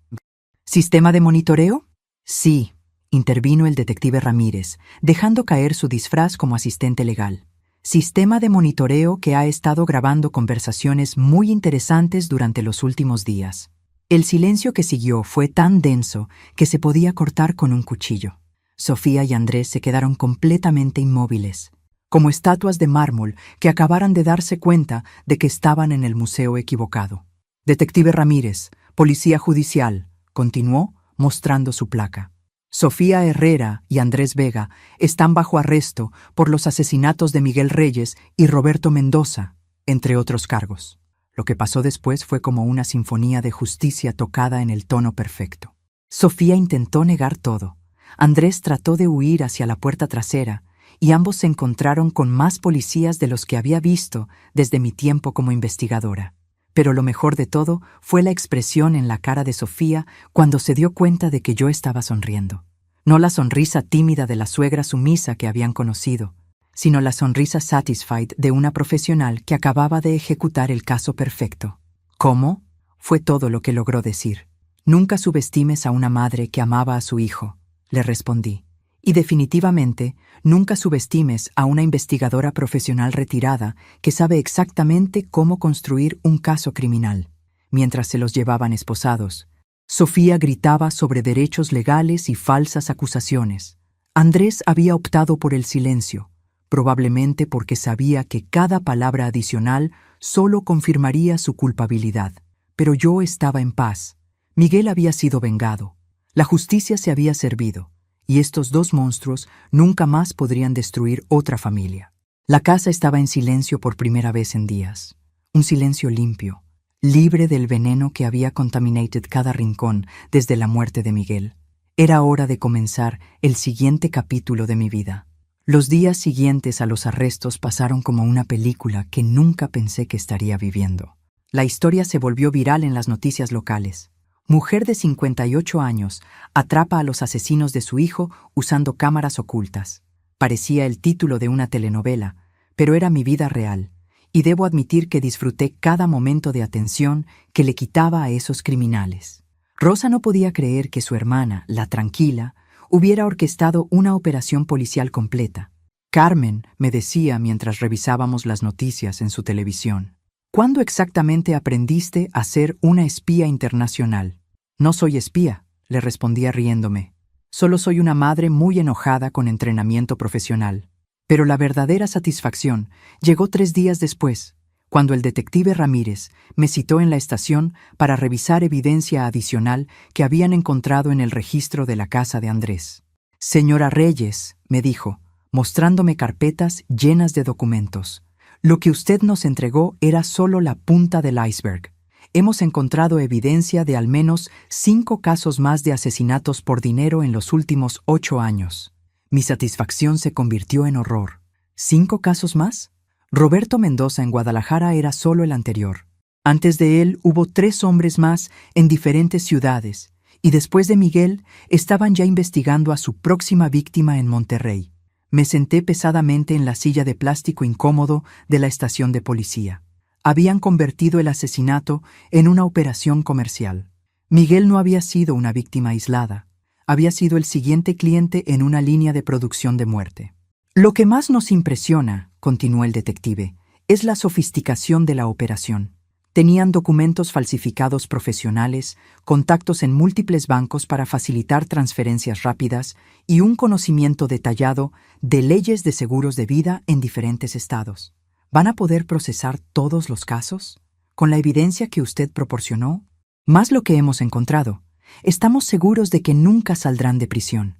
¿Sistema de monitoreo? Sí, intervino el detective Ramírez, dejando caer su disfraz como asistente legal. Sistema de monitoreo que ha estado grabando conversaciones muy interesantes durante los últimos días. El silencio que siguió fue tan denso que se podía cortar con un cuchillo. Sofía y Andrés se quedaron completamente inmóviles, como estatuas de mármol que acabaran de darse cuenta de que estaban en el museo equivocado. Detective Ramírez, Policía Judicial, continuó mostrando su placa. Sofía Herrera y Andrés Vega están bajo arresto por los asesinatos de Miguel Reyes y Roberto Mendoza, entre otros cargos. Lo que pasó después fue como una sinfonía de justicia tocada en el tono perfecto. Sofía intentó negar todo. Andrés trató de huir hacia la puerta trasera y ambos se encontraron con más policías de los que había visto desde mi tiempo como investigadora. Pero lo mejor de todo fue la expresión en la cara de Sofía cuando se dio cuenta de que yo estaba sonriendo. No la sonrisa tímida de la suegra sumisa que habían conocido, sino la sonrisa satisfied de una profesional que acababa de ejecutar el caso perfecto. ¿Cómo? Fue todo lo que logró decir. Nunca subestimes a una madre que amaba a su hijo, le respondí. Y definitivamente, nunca subestimes a una investigadora profesional retirada que sabe exactamente cómo construir un caso criminal. Mientras se los llevaban esposados, Sofía gritaba sobre derechos legales y falsas acusaciones. Andrés había optado por el silencio, probablemente porque sabía que cada palabra adicional solo confirmaría su culpabilidad. Pero yo estaba en paz. Miguel había sido vengado. La justicia se había servido. Y estos dos monstruos nunca más podrían destruir otra familia. La casa estaba en silencio por primera vez en días. Un silencio limpio, libre del veneno que había contaminado cada rincón desde la muerte de Miguel. Era hora de comenzar el siguiente capítulo de mi vida. Los días siguientes a los arrestos pasaron como una película que nunca pensé que estaría viviendo. La historia se volvió viral en las noticias locales. Mujer de 58 años atrapa a los asesinos de su hijo usando cámaras ocultas. Parecía el título de una telenovela, pero era mi vida real, y debo admitir que disfruté cada momento de atención que le quitaba a esos criminales. Rosa no podía creer que su hermana, la tranquila, hubiera orquestado una operación policial completa. Carmen me decía mientras revisábamos las noticias en su televisión: ¿cuándo exactamente aprendiste a ser una espía internacional? No soy espía, le respondía riéndome. Solo soy una madre muy enojada con entrenamiento profesional. Pero la verdadera satisfacción llegó 3 días después, cuando el detective Ramírez me citó en la estación para revisar evidencia adicional que habían encontrado en el registro de la casa de Andrés. Señora Reyes, me dijo, mostrándome carpetas llenas de documentos. Lo que usted nos entregó era solo la punta del iceberg. Hemos encontrado evidencia de al menos 5 casos más de asesinatos por dinero en los últimos 8 años. Mi satisfacción se convirtió en horror. ¿5 casos más? Roberto Mendoza en Guadalajara era solo el anterior. Antes de él hubo 3 hombres más en diferentes ciudades, y después de Miguel estaban ya investigando a su próxima víctima en Monterrey. Me senté pesadamente en la silla de plástico incómodo de la estación de policía. Habían convertido el asesinato en una operación comercial. Miguel no había sido una víctima aislada. Había sido el siguiente cliente en una línea de producción de muerte. Lo que más nos impresiona, continuó el detective, es la sofisticación de la operación. Tenían documentos falsificados profesionales, contactos en múltiples bancos para facilitar transferencias rápidas y un conocimiento detallado de leyes de seguros de vida en diferentes estados. ¿Van a poder procesar todos los casos? ¿Con la evidencia que usted proporcionó? Más lo que hemos encontrado. Estamos seguros de que nunca saldrán de prisión.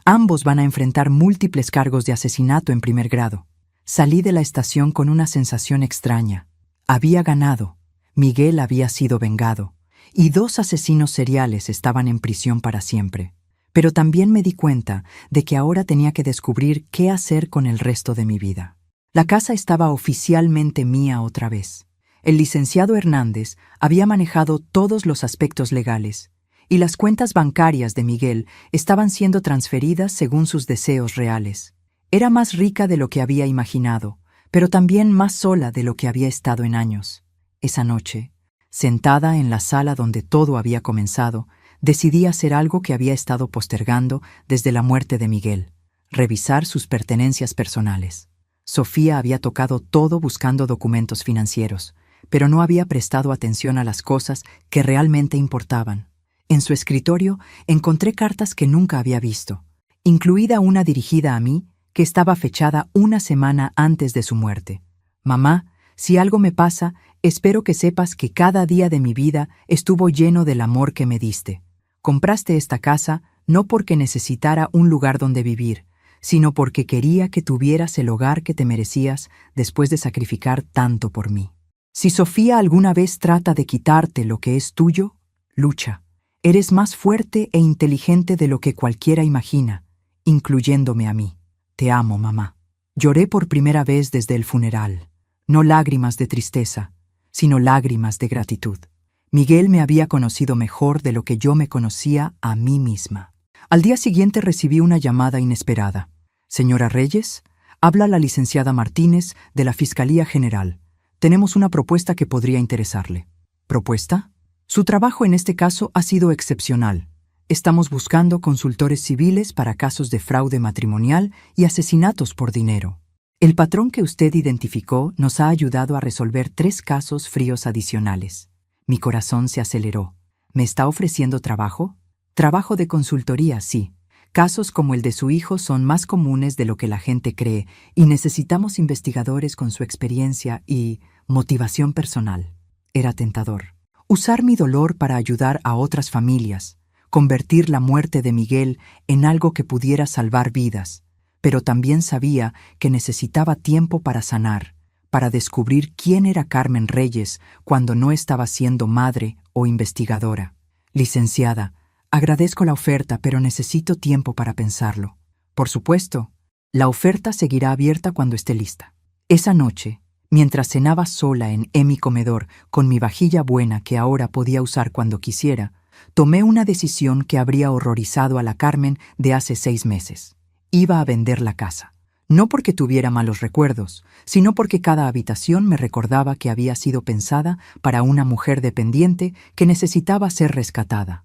Ambos van a enfrentar múltiples cargos de asesinato en primer grado. Salí de la estación con una sensación extraña. Había ganado. Miguel había sido vengado, y 2 asesinos seriales estaban en prisión para siempre. Pero también me di cuenta de que ahora tenía que descubrir qué hacer con el resto de mi vida. La casa estaba oficialmente mía otra vez. El licenciado Hernández había manejado todos los aspectos legales, y las cuentas bancarias de Miguel estaban siendo transferidas según sus deseos reales. Era más rica de lo que había imaginado, pero también más sola de lo que había estado en años. Esa noche, sentada en la sala donde todo había comenzado, decidí hacer algo que había estado postergando desde la muerte de Miguel: revisar sus pertenencias personales. Sofía había tocado todo buscando documentos financieros, pero no había prestado atención a las cosas que realmente importaban. En su escritorio encontré cartas que nunca había visto, incluida una dirigida a mí que estaba fechada 1 semana antes de su muerte. Mamá, si algo me pasa, espero que sepas que cada día de mi vida estuvo lleno del amor que me diste. Compraste esta casa no porque necesitara un lugar donde vivir, sino porque quería que tuvieras el hogar que te merecías después de sacrificar tanto por mí. Si Sofía alguna vez trata de quitarte lo que es tuyo, lucha. Eres más fuerte e inteligente de lo que cualquiera imagina, incluyéndome a mí. Te amo, mamá. Lloré por primera vez desde el funeral. No lágrimas de tristeza, sino lágrimas de gratitud. Miguel me había conocido mejor de lo que yo me conocía a mí misma. Al día siguiente recibí una llamada inesperada. Señora Reyes, habla la licenciada Martínez de la Fiscalía General. Tenemos una propuesta que podría interesarle. ¿Propuesta? Su trabajo en este caso ha sido excepcional. Estamos buscando consultores civiles para casos de fraude matrimonial y asesinatos por dinero. El patrón que usted identificó nos ha ayudado a resolver 3 casos fríos adicionales. Mi corazón se aceleró. ¿Me está ofreciendo trabajo? Trabajo de consultoría, sí. Casos como el de su hijo son más comunes de lo que la gente cree y necesitamos investigadores con su experiencia y motivación personal. Era tentador. Usar mi dolor para ayudar a otras familias, convertir la muerte de Miguel en algo que pudiera salvar vidas. Pero también sabía que necesitaba tiempo para sanar, para descubrir quién era Carmen Reyes cuando no estaba siendo madre o investigadora. Licenciada, agradezco la oferta, pero necesito tiempo para pensarlo. Por supuesto, la oferta seguirá abierta cuando esté lista. Esa noche, mientras cenaba sola en mi comedor con mi vajilla buena que ahora podía usar cuando quisiera, tomé una decisión que habría horrorizado a la Carmen de hace 6 meses. Iba a vender la casa. No porque tuviera malos recuerdos, sino porque cada habitación me recordaba que había sido pensada para una mujer dependiente que necesitaba ser rescatada.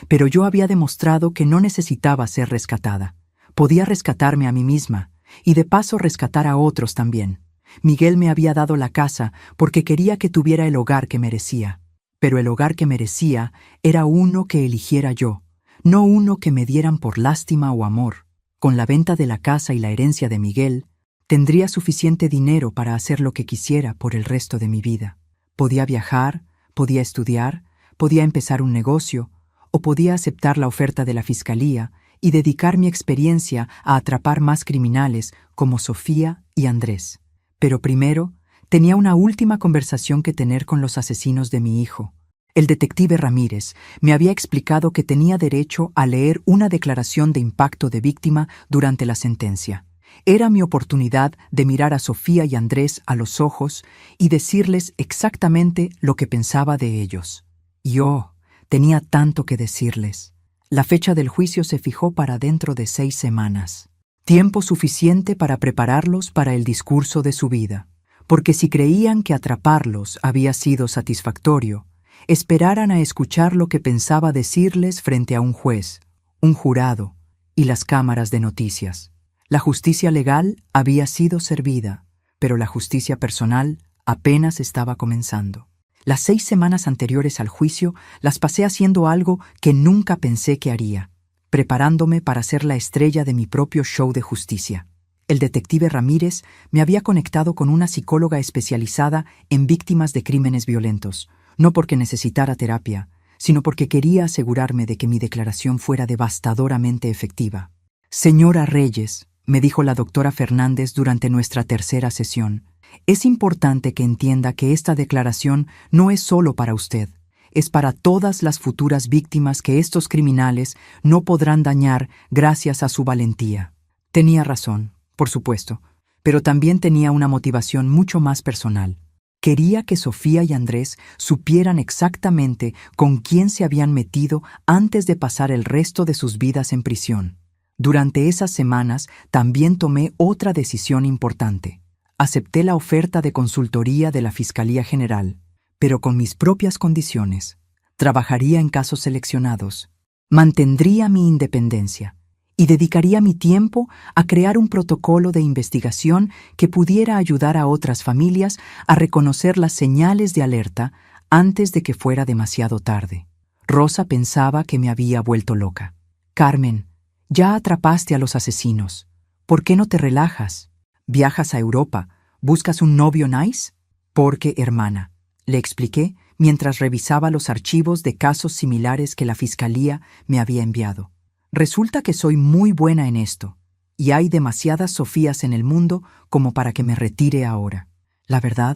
Pero yo había demostrado que no necesitaba ser rescatada. Podía rescatarme a mí misma, y de paso rescatar a otros también. Miguel me había dado la casa porque quería que tuviera el hogar que merecía. Pero el hogar que merecía era uno que eligiera yo, no uno que me dieran por lástima o amor. Con la venta de la casa y la herencia de Miguel, tendría suficiente dinero para hacer lo que quisiera por el resto de mi vida. Podía viajar, podía estudiar, podía empezar un negocio, o podía aceptar la oferta de la Fiscalía y dedicar mi experiencia a atrapar más criminales como Sofía y Andrés. Pero primero, tenía una última conversación que tener con los asesinos de mi hijo. El detective Ramírez me había explicado que tenía derecho a leer una declaración de impacto de víctima durante la sentencia. Era mi oportunidad de mirar a Sofía y Andrés a los ojos y decirles exactamente lo que pensaba de ellos. Yo tenía tanto que decirles. La fecha del juicio se fijó para dentro de 6 semanas. Tiempo suficiente para prepararlos para el discurso de su vida. Porque si creían que atraparlos había sido satisfactorio, esperaran a escuchar lo que pensaba decirles frente a un juez, un jurado y las cámaras de noticias. La justicia legal había sido servida, pero la justicia personal apenas estaba comenzando. Las 6 semanas anteriores al juicio las pasé haciendo algo que nunca pensé que haría, preparándome para ser la estrella de mi propio show de justicia. El detective Ramírez me había conectado con una psicóloga especializada en víctimas de crímenes violentos, no porque necesitara terapia, sino porque quería asegurarme de que mi declaración fuera devastadoramente efectiva. Señora Reyes, me dijo la doctora Fernández durante nuestra tercera sesión, es importante que entienda que esta declaración no es solo para usted, es para todas las futuras víctimas que estos criminales no podrán dañar gracias a su valentía. Tenía razón, por supuesto, pero también tenía una motivación mucho más personal. Quería que Sofía y Andrés supieran exactamente con quién se habían metido antes de pasar el resto de sus vidas en prisión. Durante esas semanas también tomé otra decisión importante. Acepté la oferta de consultoría de la Fiscalía General, pero con mis propias condiciones. Trabajaría en casos seleccionados, mantendría mi independencia y dedicaría mi tiempo a crear un protocolo de investigación que pudiera ayudar a otras familias a reconocer las señales de alerta antes de que fuera demasiado tarde. Rosa pensaba que me había vuelto loca. Carmen, ya atrapaste a los asesinos. ¿Por qué no te relajas? ¿Viajas a Europa? ¿Buscas un novio nice? Porque, hermana, le expliqué mientras revisaba los archivos de casos similares que la Fiscalía me había enviado. Resulta que soy muy buena en esto, y hay demasiadas Sofías en el mundo como para que me retire ahora. La verdad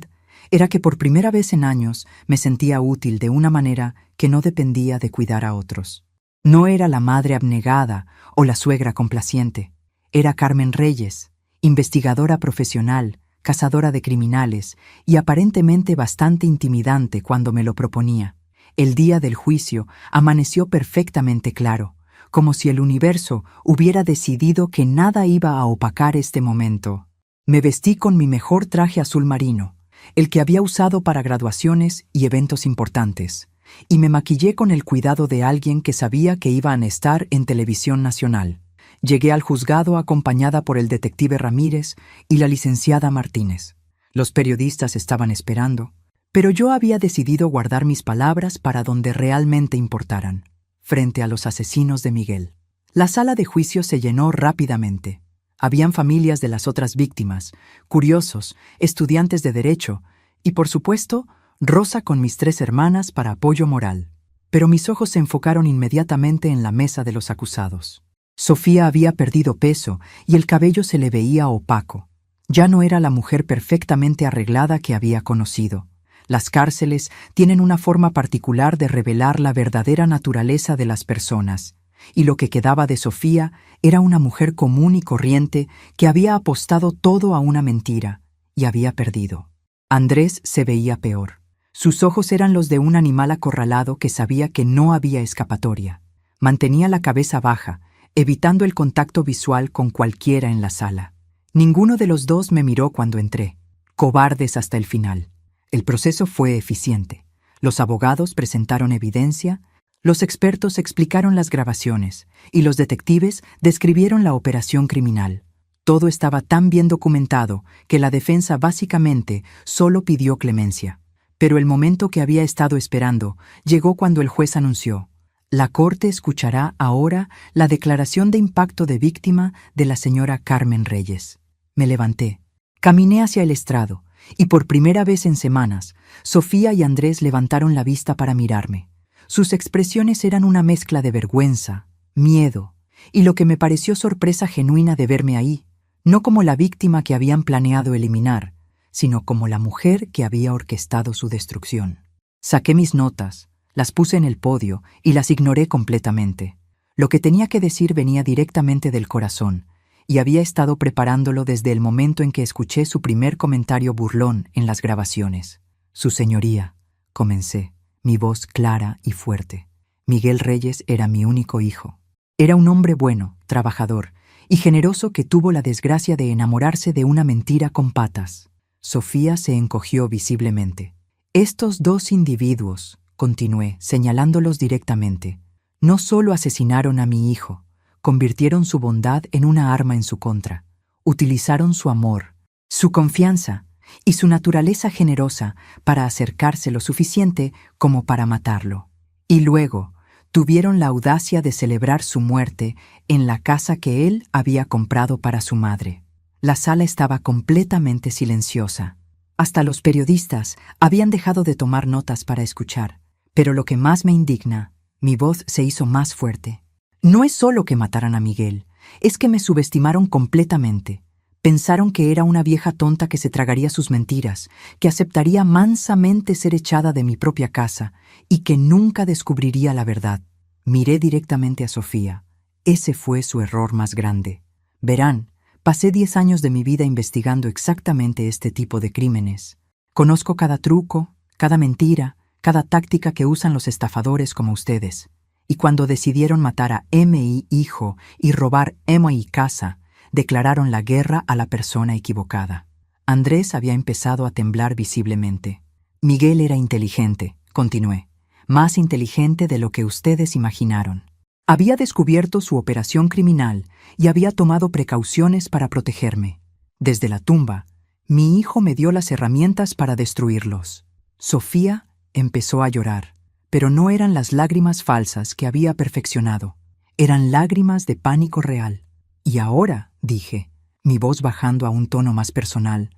era que por primera vez en años me sentía útil de una manera que no dependía de cuidar a otros. No era la madre abnegada o la suegra complaciente. Era Carmen Reyes, investigadora profesional, cazadora de criminales y aparentemente bastante intimidante cuando me lo proponía. El día del juicio amaneció perfectamente claro, como si el universo hubiera decidido que nada iba a opacar este momento. Me vestí con mi mejor traje azul marino, el que había usado para graduaciones y eventos importantes, y me maquillé con el cuidado de alguien que sabía que iban a estar en televisión nacional. Llegué al juzgado acompañada por el detective Ramírez y la licenciada Martínez. Los periodistas estaban esperando, pero yo había decidido guardar mis palabras para donde realmente importaran, frente a los asesinos de Miguel. La sala de juicio se llenó rápidamente. Habían familias de las otras víctimas, curiosos, estudiantes de derecho y, por supuesto, Rosa con mis 3 hermanas para apoyo moral. Pero mis ojos se enfocaron inmediatamente en la mesa de los acusados. Sofía había perdido peso y el cabello se le veía opaco. Ya no era la mujer perfectamente arreglada que había conocido. Las cárceles tienen una forma particular de revelar la verdadera naturaleza de las personas, y lo que quedaba de Sofía era una mujer común y corriente que había apostado todo a una mentira y había perdido. Andrés se veía peor. Sus ojos eran los de un animal acorralado que sabía que no había escapatoria. Mantenía la cabeza baja, evitando el contacto visual con cualquiera en la sala. Ninguno de los dos me miró cuando entré, cobardes hasta el final. El proceso fue eficiente. Los abogados presentaron evidencia, los expertos explicaron las grabaciones y los detectives describieron la operación criminal. Todo estaba tan bien documentado que la defensa básicamente solo pidió clemencia. Pero el momento que había estado esperando llegó cuando el juez anunció: la Corte escuchará ahora la declaración de impacto de víctima de la señora Carmen Reyes. Me levanté, caminé hacia el estrado, y por primera vez en semanas, Sofía y Andrés levantaron la vista para mirarme. Sus expresiones eran una mezcla de vergüenza, miedo, y lo que me pareció sorpresa genuina de verme ahí, no como la víctima que habían planeado eliminar, sino como la mujer que había orquestado su destrucción. Saqué mis notas, las puse en el podio y las ignoré completamente. Lo que tenía que decir venía directamente del corazón, y había estado preparándolo desde el momento en que escuché su primer comentario burlón en las grabaciones. Su señoría, comencé, mi voz clara y fuerte. Miguel Reyes era mi único hijo. Era un hombre bueno, trabajador y generoso que tuvo la desgracia de enamorarse de una mentira con patas. Sofía se encogió visiblemente. Estos 2 individuos, continué, señalándolos directamente, no solo asesinaron a mi hijo, convirtieron su bondad en una arma en su contra. Utilizaron su amor, su confianza y su naturaleza generosa para acercarse lo suficiente como para matarlo. Y luego tuvieron la audacia de celebrar su muerte en la casa que él había comprado para su madre. La sala estaba completamente silenciosa. Hasta los periodistas habían dejado de tomar notas para escuchar. Pero lo que más me indigna, mi voz se hizo más fuerte. No es solo que mataran a Miguel, es que me subestimaron completamente. Pensaron que era una vieja tonta que se tragaría sus mentiras, que aceptaría mansamente ser echada de mi propia casa y que nunca descubriría la verdad. Miré directamente a Sofía. Ese fue su error más grande. Verán, pasé 10 años de mi vida investigando exactamente este tipo de crímenes. Conozco cada truco, cada mentira, cada táctica que usan los estafadores como ustedes. Y cuando decidieron matar a M.I. hijo y robar M.I. casa, declararon la guerra a la persona equivocada. Andrés había empezado a temblar visiblemente. Miguel era inteligente, continué, más inteligente de lo que ustedes imaginaron. Había descubierto su operación criminal y había tomado precauciones para protegerme. Desde la tumba, mi hijo me dio las herramientas para destruirlos. Sofía empezó a llorar, pero no eran las lágrimas falsas que había perfeccionado. Eran lágrimas de pánico real. Y ahora, dije, mi voz bajando a un tono más personal,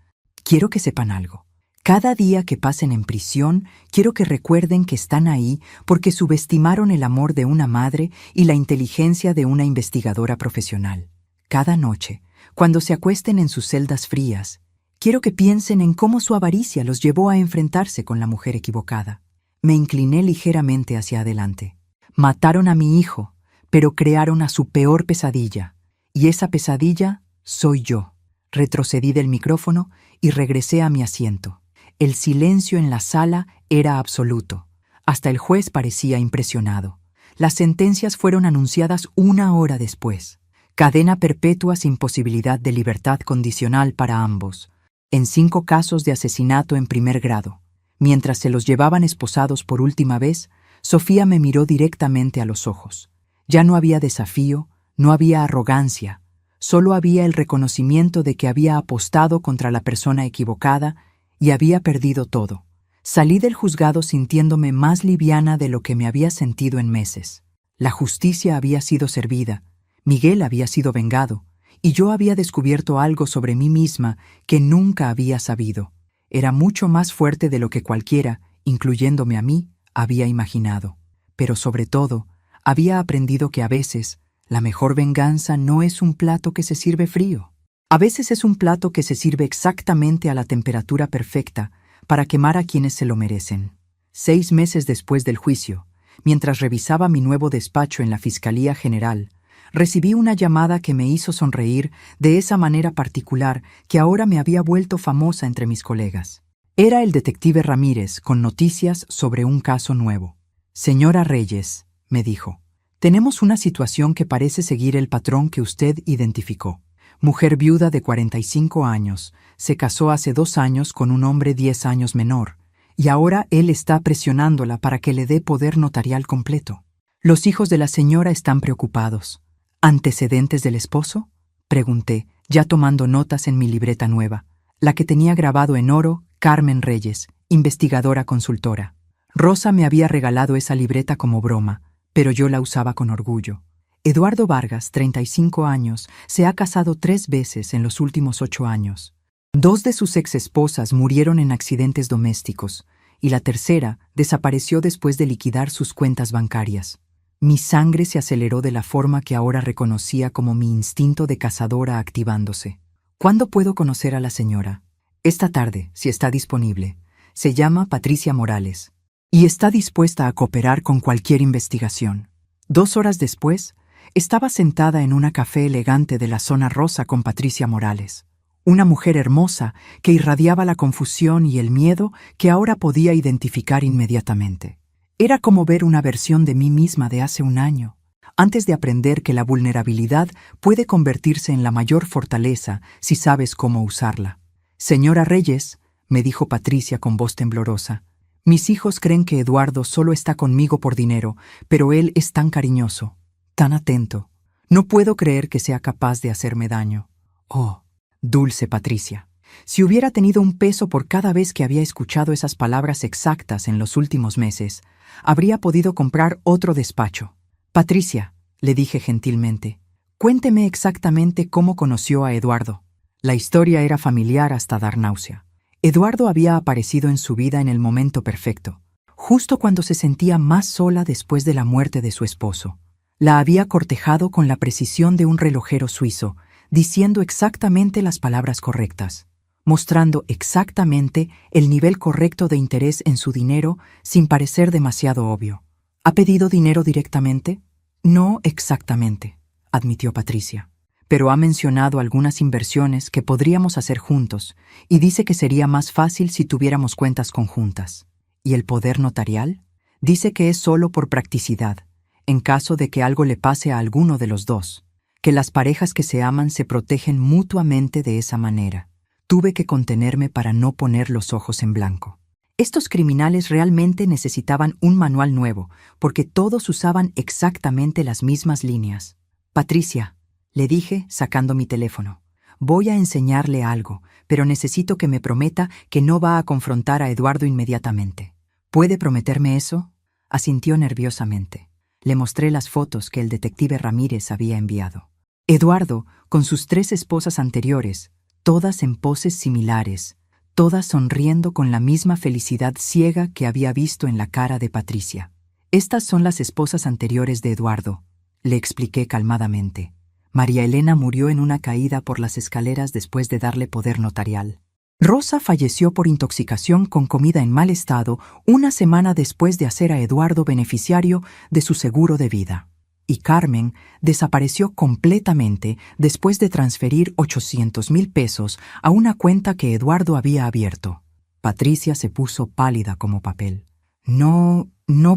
quiero que sepan algo. Cada día que pasen en prisión, quiero que recuerden que están ahí porque subestimaron el amor de una madre y la inteligencia de una investigadora profesional. Cada noche, cuando se acuesten en sus celdas frías, quiero que piensen en cómo su avaricia los llevó a enfrentarse con la mujer equivocada. Me incliné ligeramente hacia adelante. Mataron a mi hijo, pero crearon a su peor pesadilla. Y esa pesadilla soy yo. Retrocedí del micrófono y regresé a mi asiento. El silencio en la sala era absoluto. Hasta el juez parecía impresionado. Las sentencias fueron anunciadas 1 hora después. Cadena perpetua sin posibilidad de libertad condicional para ambos. En 5 casos de asesinato en primer grado. Mientras se los llevaban esposados por última vez, Sofía me miró directamente a los ojos. Ya no había desafío, no había arrogancia, solo había el reconocimiento de que había apostado contra la persona equivocada y había perdido todo. Salí del juzgado sintiéndome más liviana de lo que me había sentido en meses. La justicia había sido servida, Miguel había sido vengado, y yo había descubierto algo sobre mí misma que nunca había sabido. Era mucho más fuerte de lo que cualquiera, incluyéndome a mí, había imaginado. Pero sobre todo, había aprendido que a veces la mejor venganza no es un plato que se sirve frío. A veces es un plato que se sirve exactamente a la temperatura perfecta para quemar a quienes se lo merecen. 6 meses después del juicio, mientras revisaba mi nuevo despacho en la Fiscalía General, recibí una llamada que me hizo sonreír de esa manera particular que ahora me había vuelto famosa entre mis colegas. Era el detective Ramírez con noticias sobre un caso nuevo. «Señora Reyes», me dijo, «tenemos una situación que parece seguir el patrón que usted identificó. Mujer viuda de 45 años, se casó hace 2 años con un hombre 10 años menor, y ahora él está presionándola para que le dé poder notarial completo. Los hijos de la señora están preocupados. ¿Antecedentes del esposo?», pregunté, ya tomando notas en mi libreta nueva, la que tenía grabado en oro Carmen Reyes, investigadora consultora. Rosa me había regalado esa libreta como broma, pero yo la usaba con orgullo. Eduardo Vargas, 35 años, se ha casado 3 veces en los últimos 8 años. 2 de sus exesposas murieron en accidentes domésticos, y la tercera desapareció después de liquidar sus cuentas bancarias. Mi sangre se aceleró de la forma que ahora reconocía como mi instinto de cazadora activándose. «¿Cuándo puedo conocer a la señora?» «Esta tarde, si está disponible. Se llama Patricia Morales y está dispuesta a cooperar con cualquier investigación». 2 horas después, estaba sentada en una café elegante de la zona rosa con Patricia Morales, una mujer hermosa que irradiaba la confusión y el miedo que ahora podía identificar inmediatamente. Era como ver una versión de mí misma de hace 1 año, antes de aprender que la vulnerabilidad puede convertirse en la mayor fortaleza si sabes cómo usarla. «Señora Reyes», me dijo Patricia con voz temblorosa, «mis hijos creen que Eduardo solo está conmigo por dinero, pero él es tan cariñoso, tan atento. No puedo creer que sea capaz de hacerme daño». «Oh, dulce Patricia, Si hubiera tenido un peso por cada vez que había escuchado esas palabras exactas en los últimos meses, habría podido comprar otro despacho. Patricia, le dije gentilmente, cuénteme exactamente cómo conoció a Eduardo. La historia era familiar hasta dar náusea. Eduardo había aparecido en su vida en el momento perfecto, justo cuando se sentía más sola después de la muerte de su esposo. La había cortejado con la precisión de un relojero suizo, diciendo exactamente las palabras correctas, mostrando exactamente el nivel correcto de interés en su dinero sin parecer demasiado obvio. ¿Ha pedido dinero directamente? No exactamente, admitió Patricia, pero ha mencionado algunas inversiones que podríamos hacer juntos y dice que sería más fácil si tuviéramos cuentas conjuntas. ¿Y el poder notarial? Dice que es solo por practicidad, en caso de que algo le pase a alguno de los dos, que las parejas que se aman se protegen mutuamente de esa manera. Tuve que contenerme para no poner los ojos en blanco. Estos criminales realmente necesitaban un manual nuevo, porque todos usaban exactamente las mismas líneas. Patricia, le dije sacando mi teléfono, voy a enseñarle algo, pero necesito que me prometa que no va a confrontar a Eduardo inmediatamente. ¿Puede prometerme eso? Asintió nerviosamente. Le mostré las fotos que el detective Ramírez había enviado. Eduardo, con sus 3 esposas anteriores, todas en poses similares, todas sonriendo con la misma felicidad ciega que había visto en la cara de Patricia. Estas son las esposas anteriores de Eduardo, le expliqué calmadamente. María Elena murió en una caída por las escaleras después de darle poder notarial. Rosa falleció por intoxicación con comida en mal estado una semana después de hacer a Eduardo beneficiario de su seguro de vida. Y Carmen desapareció completamente después de transferir 800,000 pesos a una cuenta que Eduardo había abierto. Patricia se puso pálida como papel. No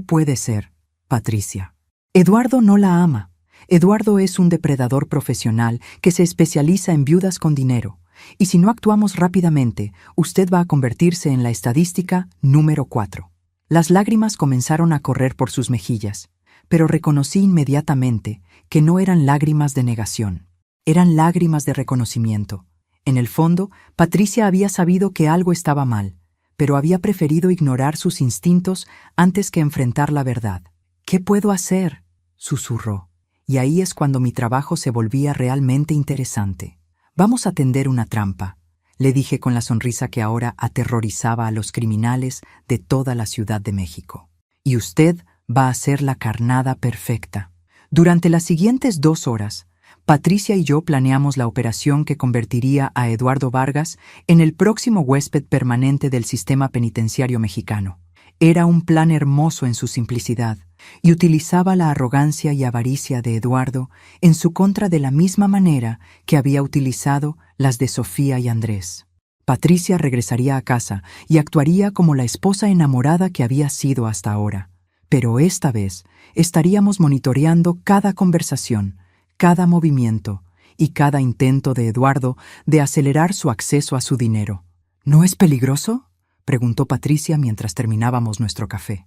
puede ser, Patricia. Eduardo no la ama. Eduardo es un depredador profesional que se especializa en viudas con dinero. Y si no actuamos rápidamente, usted va a convertirse en la estadística número 4. Las lágrimas comenzaron a correr por sus mejillas, pero reconocí inmediatamente que no eran lágrimas de negación, eran lágrimas de reconocimiento. En el fondo, Patricia había sabido que algo estaba mal, pero había preferido ignorar sus instintos antes que enfrentar la verdad. ¿Qué puedo hacer?, susurró, y ahí es cuando mi trabajo se volvía realmente interesante. Vamos a tender una trampa, le dije con la sonrisa que ahora aterrorizaba a los criminales de toda la Ciudad de México. Y usted va a ser la carnada perfecta. Durante las siguientes 2 horas, Patricia y yo planeamos la operación que convertiría a Eduardo Vargas en el próximo huésped permanente del sistema penitenciario mexicano. Era un plan hermoso en su simplicidad y utilizaba la arrogancia y avaricia de Eduardo en su contra de la misma manera que había utilizado las de Sofía y Andrés. Patricia regresaría a casa y actuaría como la esposa enamorada que había sido hasta ahora. Pero esta vez estaríamos monitoreando cada conversación, cada movimiento y cada intento de Eduardo de acelerar su acceso a su dinero. ¿No es peligroso?, preguntó Patricia mientras terminábamos nuestro café.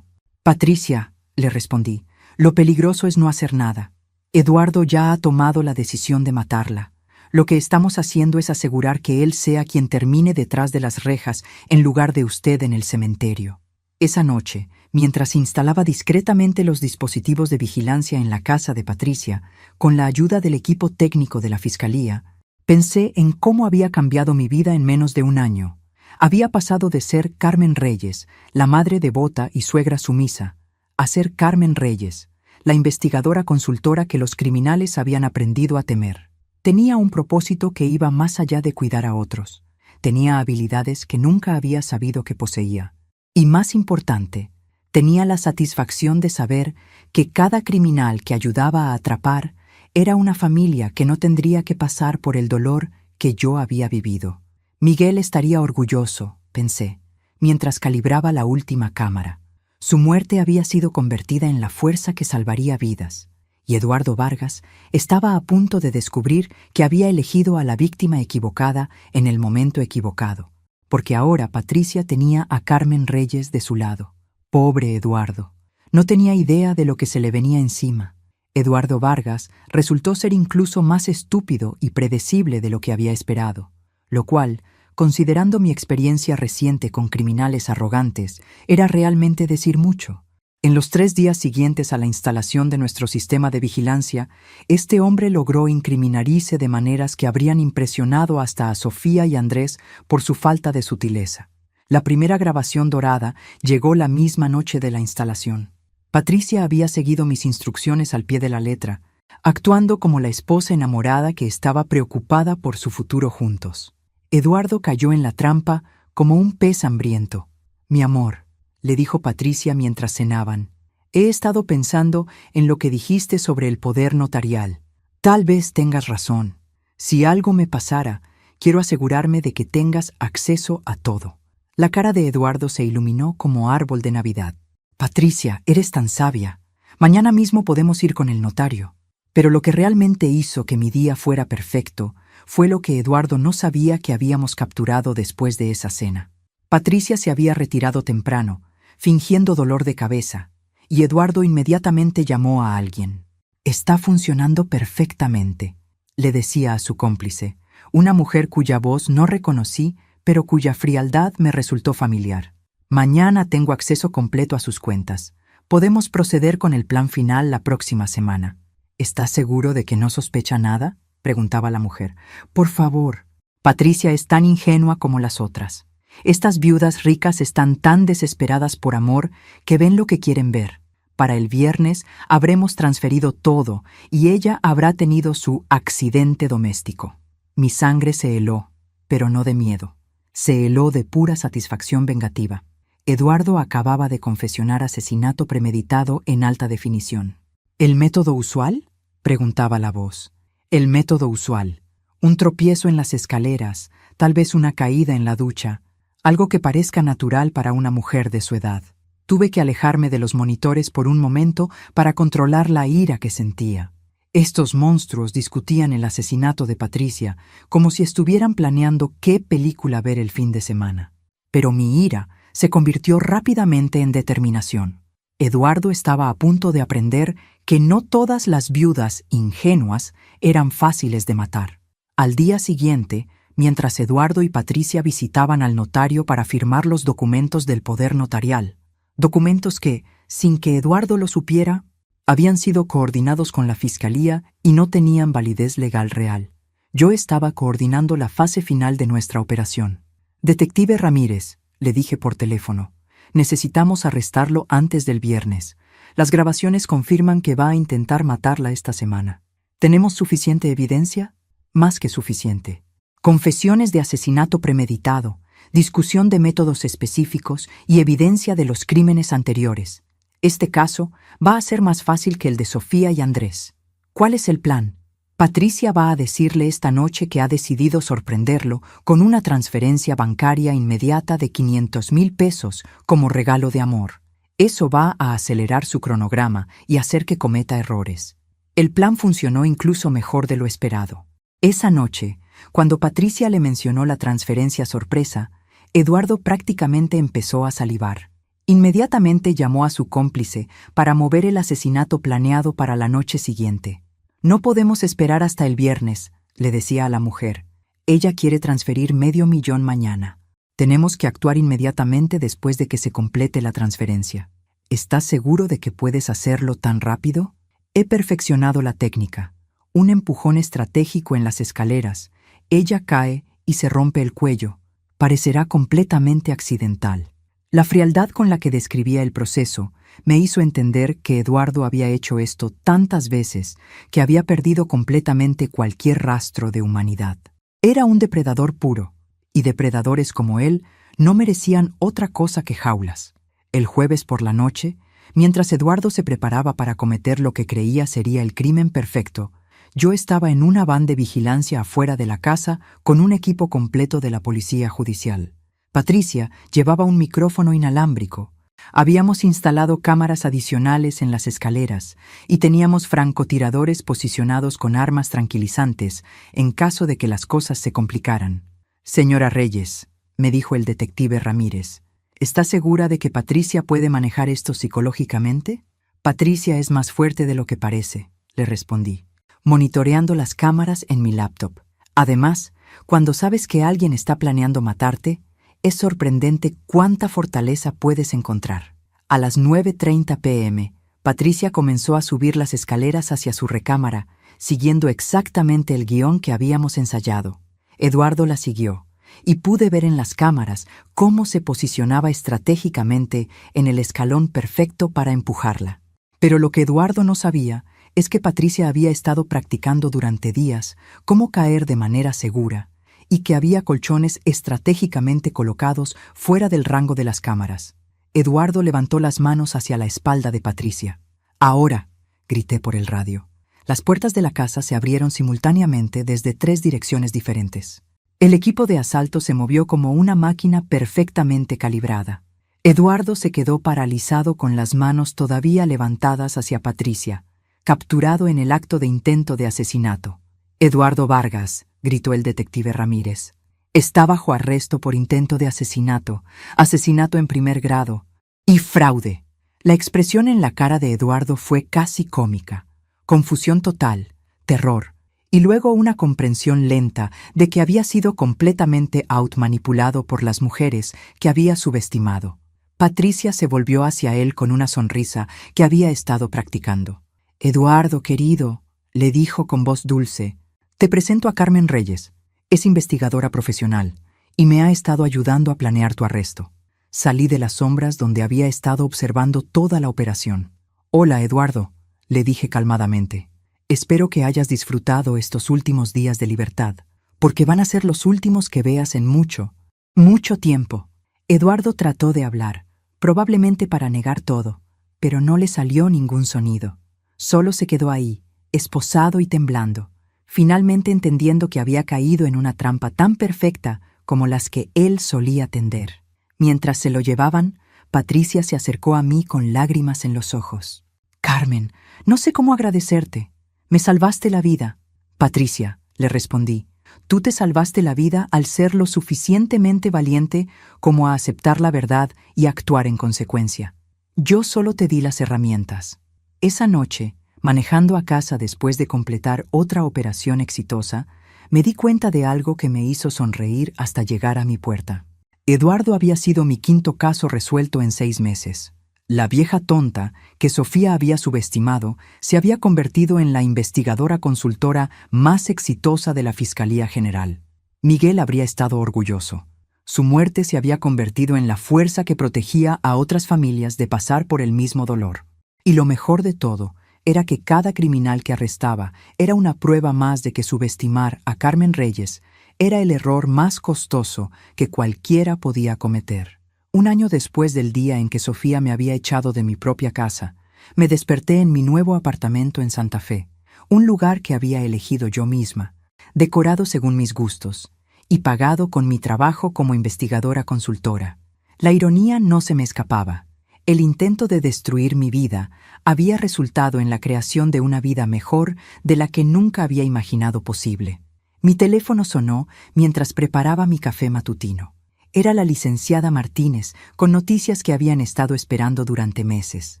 Patricia, le respondí, lo peligroso es no hacer nada. Eduardo ya ha tomado la decisión de matarla. Lo que estamos haciendo es asegurar que él sea quien termine detrás de las rejas en lugar de usted en el cementerio. Esa noche, mientras instalaba discretamente los dispositivos de vigilancia en la casa de Patricia, con la ayuda del equipo técnico de la Fiscalía, pensé en cómo había cambiado mi vida en menos de un año. Había pasado de ser Carmen Reyes, la madre devota y suegra sumisa, a ser Carmen Reyes, la investigadora consultora que los criminales habían aprendido a temer. Tenía un propósito que iba más allá de cuidar a otros. Tenía habilidades que nunca había sabido que poseía. Y más importante, tenía la satisfacción de saber que cada criminal que ayudaba a atrapar era una familia que no tendría que pasar por el dolor que yo había vivido. Miguel estaría orgulloso, pensé, mientras calibraba la última cámara. Su muerte había sido convertida en la fuerza que salvaría vidas, y Eduardo Vargas estaba a punto de descubrir que había elegido a la víctima equivocada en el momento equivocado, porque ahora Patricia tenía a Carmen Reyes de su lado. Pobre Eduardo. No tenía idea de lo que se le venía encima. Eduardo Vargas resultó ser incluso más estúpido y predecible de lo que había esperado, lo cual, considerando mi experiencia reciente con criminales arrogantes, era realmente decir mucho. En los 3 días siguientes a la instalación de nuestro sistema de vigilancia, este hombre logró incriminarse de maneras que habrían impresionado hasta a Sofía y Andrés por su falta de sutileza. La primera grabación dorada llegó la misma noche de la instalación. Patricia había seguido mis instrucciones al pie de la letra, actuando como la esposa enamorada que estaba preocupada por su futuro juntos. Eduardo cayó en la trampa como un pez hambriento. «Mi amor», le dijo Patricia mientras cenaban, «he estado pensando en lo que dijiste sobre el poder notarial. Tal vez tengas razón. Si algo me pasara, quiero asegurarme de que tengas acceso a todo». La cara de Eduardo se iluminó como árbol de Navidad. «Patricia, eres tan sabia. Mañana mismo podemos ir con el notario». Pero lo que realmente hizo que mi día fuera perfecto fue lo que Eduardo no sabía que habíamos capturado después de esa cena. Patricia se había retirado temprano, fingiendo dolor de cabeza, y Eduardo inmediatamente llamó a alguien. «Está funcionando perfectamente», le decía a su cómplice, una mujer cuya voz no reconocí, pero cuya frialdad me resultó familiar. «Mañana tengo acceso completo a sus cuentas. Podemos proceder con el plan final la próxima semana». «¿Estás seguro de que no sospecha nada?», preguntaba la mujer. «Por favor». Patricia es tan ingenua como las otras. Estas viudas ricas están tan desesperadas por amor que ven lo que quieren ver. Para el viernes habremos transferido todo y ella habrá tenido su accidente doméstico. Mi sangre se heló, pero no de miedo. Se heló de pura satisfacción vengativa. Eduardo acababa de confesionar asesinato premeditado en alta definición. «¿El método usual?», preguntaba la voz. «El método usual. Un tropiezo en las escaleras, tal vez una caída en la ducha, algo que parezca natural para una mujer de su edad». Tuve que alejarme de los monitores por un momento para controlar la ira que sentía. Estos monstruos discutían el asesinato de Patricia como si estuvieran planeando qué película ver el fin de semana. Pero mi ira se convirtió rápidamente en determinación. Eduardo estaba a punto de aprender que no todas las viudas ingenuas eran fáciles de matar. Al día siguiente, mientras Eduardo y Patricia visitaban al notario para firmar los documentos del poder notarial, documentos que, sin que Eduardo lo supiera, habían sido coordinados con la fiscalía y no tenían validez legal real. Yo estaba coordinando la fase final de nuestra operación. «Detective Ramírez», le dije por teléfono, «necesitamos arrestarlo antes del viernes. Las grabaciones confirman que va a intentar matarla esta semana. ¿Tenemos suficiente evidencia?». «Más que suficiente. Confesiones de asesinato premeditado, discusión de métodos específicos y evidencia de los crímenes anteriores. Este caso va a ser más fácil que el de Sofía y Andrés. ¿Cuál es el plan?». «Patricia va a decirle esta noche que ha decidido sorprenderlo con una transferencia bancaria inmediata de 500,000 pesos como regalo de amor. Eso va a acelerar su cronograma y hacer que cometa errores». El plan funcionó incluso mejor de lo esperado. Esa noche, cuando Patricia le mencionó la transferencia sorpresa, Eduardo prácticamente empezó a salivar. Inmediatamente llamó a su cómplice para mover el asesinato planeado para la noche siguiente. «No podemos esperar hasta el viernes», le decía a la mujer. «Ella quiere transferir $500,000 mañana. Tenemos que actuar inmediatamente después de que se complete la transferencia». «¿Estás seguro de que puedes hacerlo tan rápido?». «He perfeccionado la técnica. Un empujón estratégico en las escaleras. Ella cae y se rompe el cuello. Parecerá completamente accidental». La frialdad con la que describía el proceso me hizo entender que Eduardo había hecho esto tantas veces que había perdido completamente cualquier rastro de humanidad. Era un depredador puro, y depredadores como él no merecían otra cosa que jaulas. El jueves por la noche, mientras Eduardo se preparaba para cometer lo que creía sería el crimen perfecto, yo estaba en una van de vigilancia afuera de la casa con un equipo completo de la policía judicial. Patricia llevaba un micrófono inalámbrico. Habíamos instalado cámaras adicionales en las escaleras y teníamos francotiradores posicionados con armas tranquilizantes en caso de que las cosas se complicaran. «Señora Reyes», me dijo el detective Ramírez, «¿está segura de que Patricia puede manejar esto psicológicamente?». «Patricia es más fuerte de lo que parece», le respondí, monitoreando las cámaras en mi laptop. «Además, Cuando sabes que alguien está planeando matarte, es sorprendente cuánta fortaleza puedes encontrar. A las 9:30 p.m., Patricia comenzó a subir las escaleras hacia su recámara, siguiendo exactamente el guión que habíamos ensayado. Eduardo la siguió, y pude ver en las cámaras cómo se posicionaba estratégicamente en el escalón perfecto para empujarla. Pero lo que Eduardo no sabía es que Patricia había estado practicando durante días cómo caer de manera segura y que había colchones estratégicamente colocados fuera del rango de las cámaras. Eduardo levantó las manos hacia la espalda de Patricia. «Ahora», grité por el radio. Las puertas de la casa se abrieron simultáneamente desde 3 direcciones diferentes. El equipo de asalto se movió como una máquina perfectamente calibrada. Eduardo se quedó paralizado con las manos todavía levantadas hacia Patricia, capturado en el acto de intento de asesinato. «Eduardo Vargas», gritó el detective Ramírez. «Está bajo arresto por intento de asesinato, asesinato en primer grado y fraude». La expresión en la cara de Eduardo fue casi cómica. Confusión total, terror, y luego una comprensión lenta de que había sido completamente outmanipulado por las mujeres que había subestimado. Patricia se volvió hacia él con una sonrisa que había estado practicando. «Eduardo, querido», le dijo con voz dulce, «te presento a Carmen Reyes. Es investigadora profesional y me ha estado ayudando a planear tu arresto». Salí de las sombras donde había estado observando toda la operación. «Hola, Eduardo», le dije calmadamente. «Espero que hayas disfrutado estos últimos días de libertad, porque van a ser los últimos que veas en mucho, mucho tiempo». Eduardo trató de hablar, probablemente para negar todo, pero no le salió ningún sonido. Solo se quedó ahí, esposado y temblando, finalmente entendiendo que había caído en una trampa tan perfecta como las que él solía tender. Mientras se lo llevaban, Patricia se acercó a mí con lágrimas en los ojos. «Carmen, no sé cómo agradecerte. Me salvaste la vida». «Patricia», le respondí, «tú te salvaste la vida al ser lo suficientemente valiente como a aceptar la verdad y actuar en consecuencia. Yo solo te di las herramientas». Esa noche, manejando a casa después de completar otra operación exitosa, me di cuenta de algo que me hizo sonreír hasta llegar a mi puerta. Eduardo había sido mi 5º caso resuelto en 6 meses. La vieja tonta, que Sofía había subestimado, se había convertido en la investigadora consultora más exitosa de la Fiscalía General. Miguel habría estado orgulloso. Su muerte se había convertido en la fuerza que protegía a otras familias de pasar por el mismo dolor. Y lo mejor de todo era que cada criminal que arrestaba era una prueba más de que subestimar a Carmen Reyes era el error más costoso que cualquiera podía cometer. Un año después del día en que Sofía me había echado de mi propia casa, me desperté en mi nuevo apartamento en Santa Fe, un lugar que había elegido yo misma, decorado según mis gustos y pagado con mi trabajo como investigadora consultora. La ironía no se me escapaba. El intento de destruir mi vida había resultado en la creación de una vida mejor de la que nunca había imaginado posible. Mi teléfono sonó mientras preparaba mi café matutino. Era la licenciada Martínez, con noticias que habían estado esperando durante meses.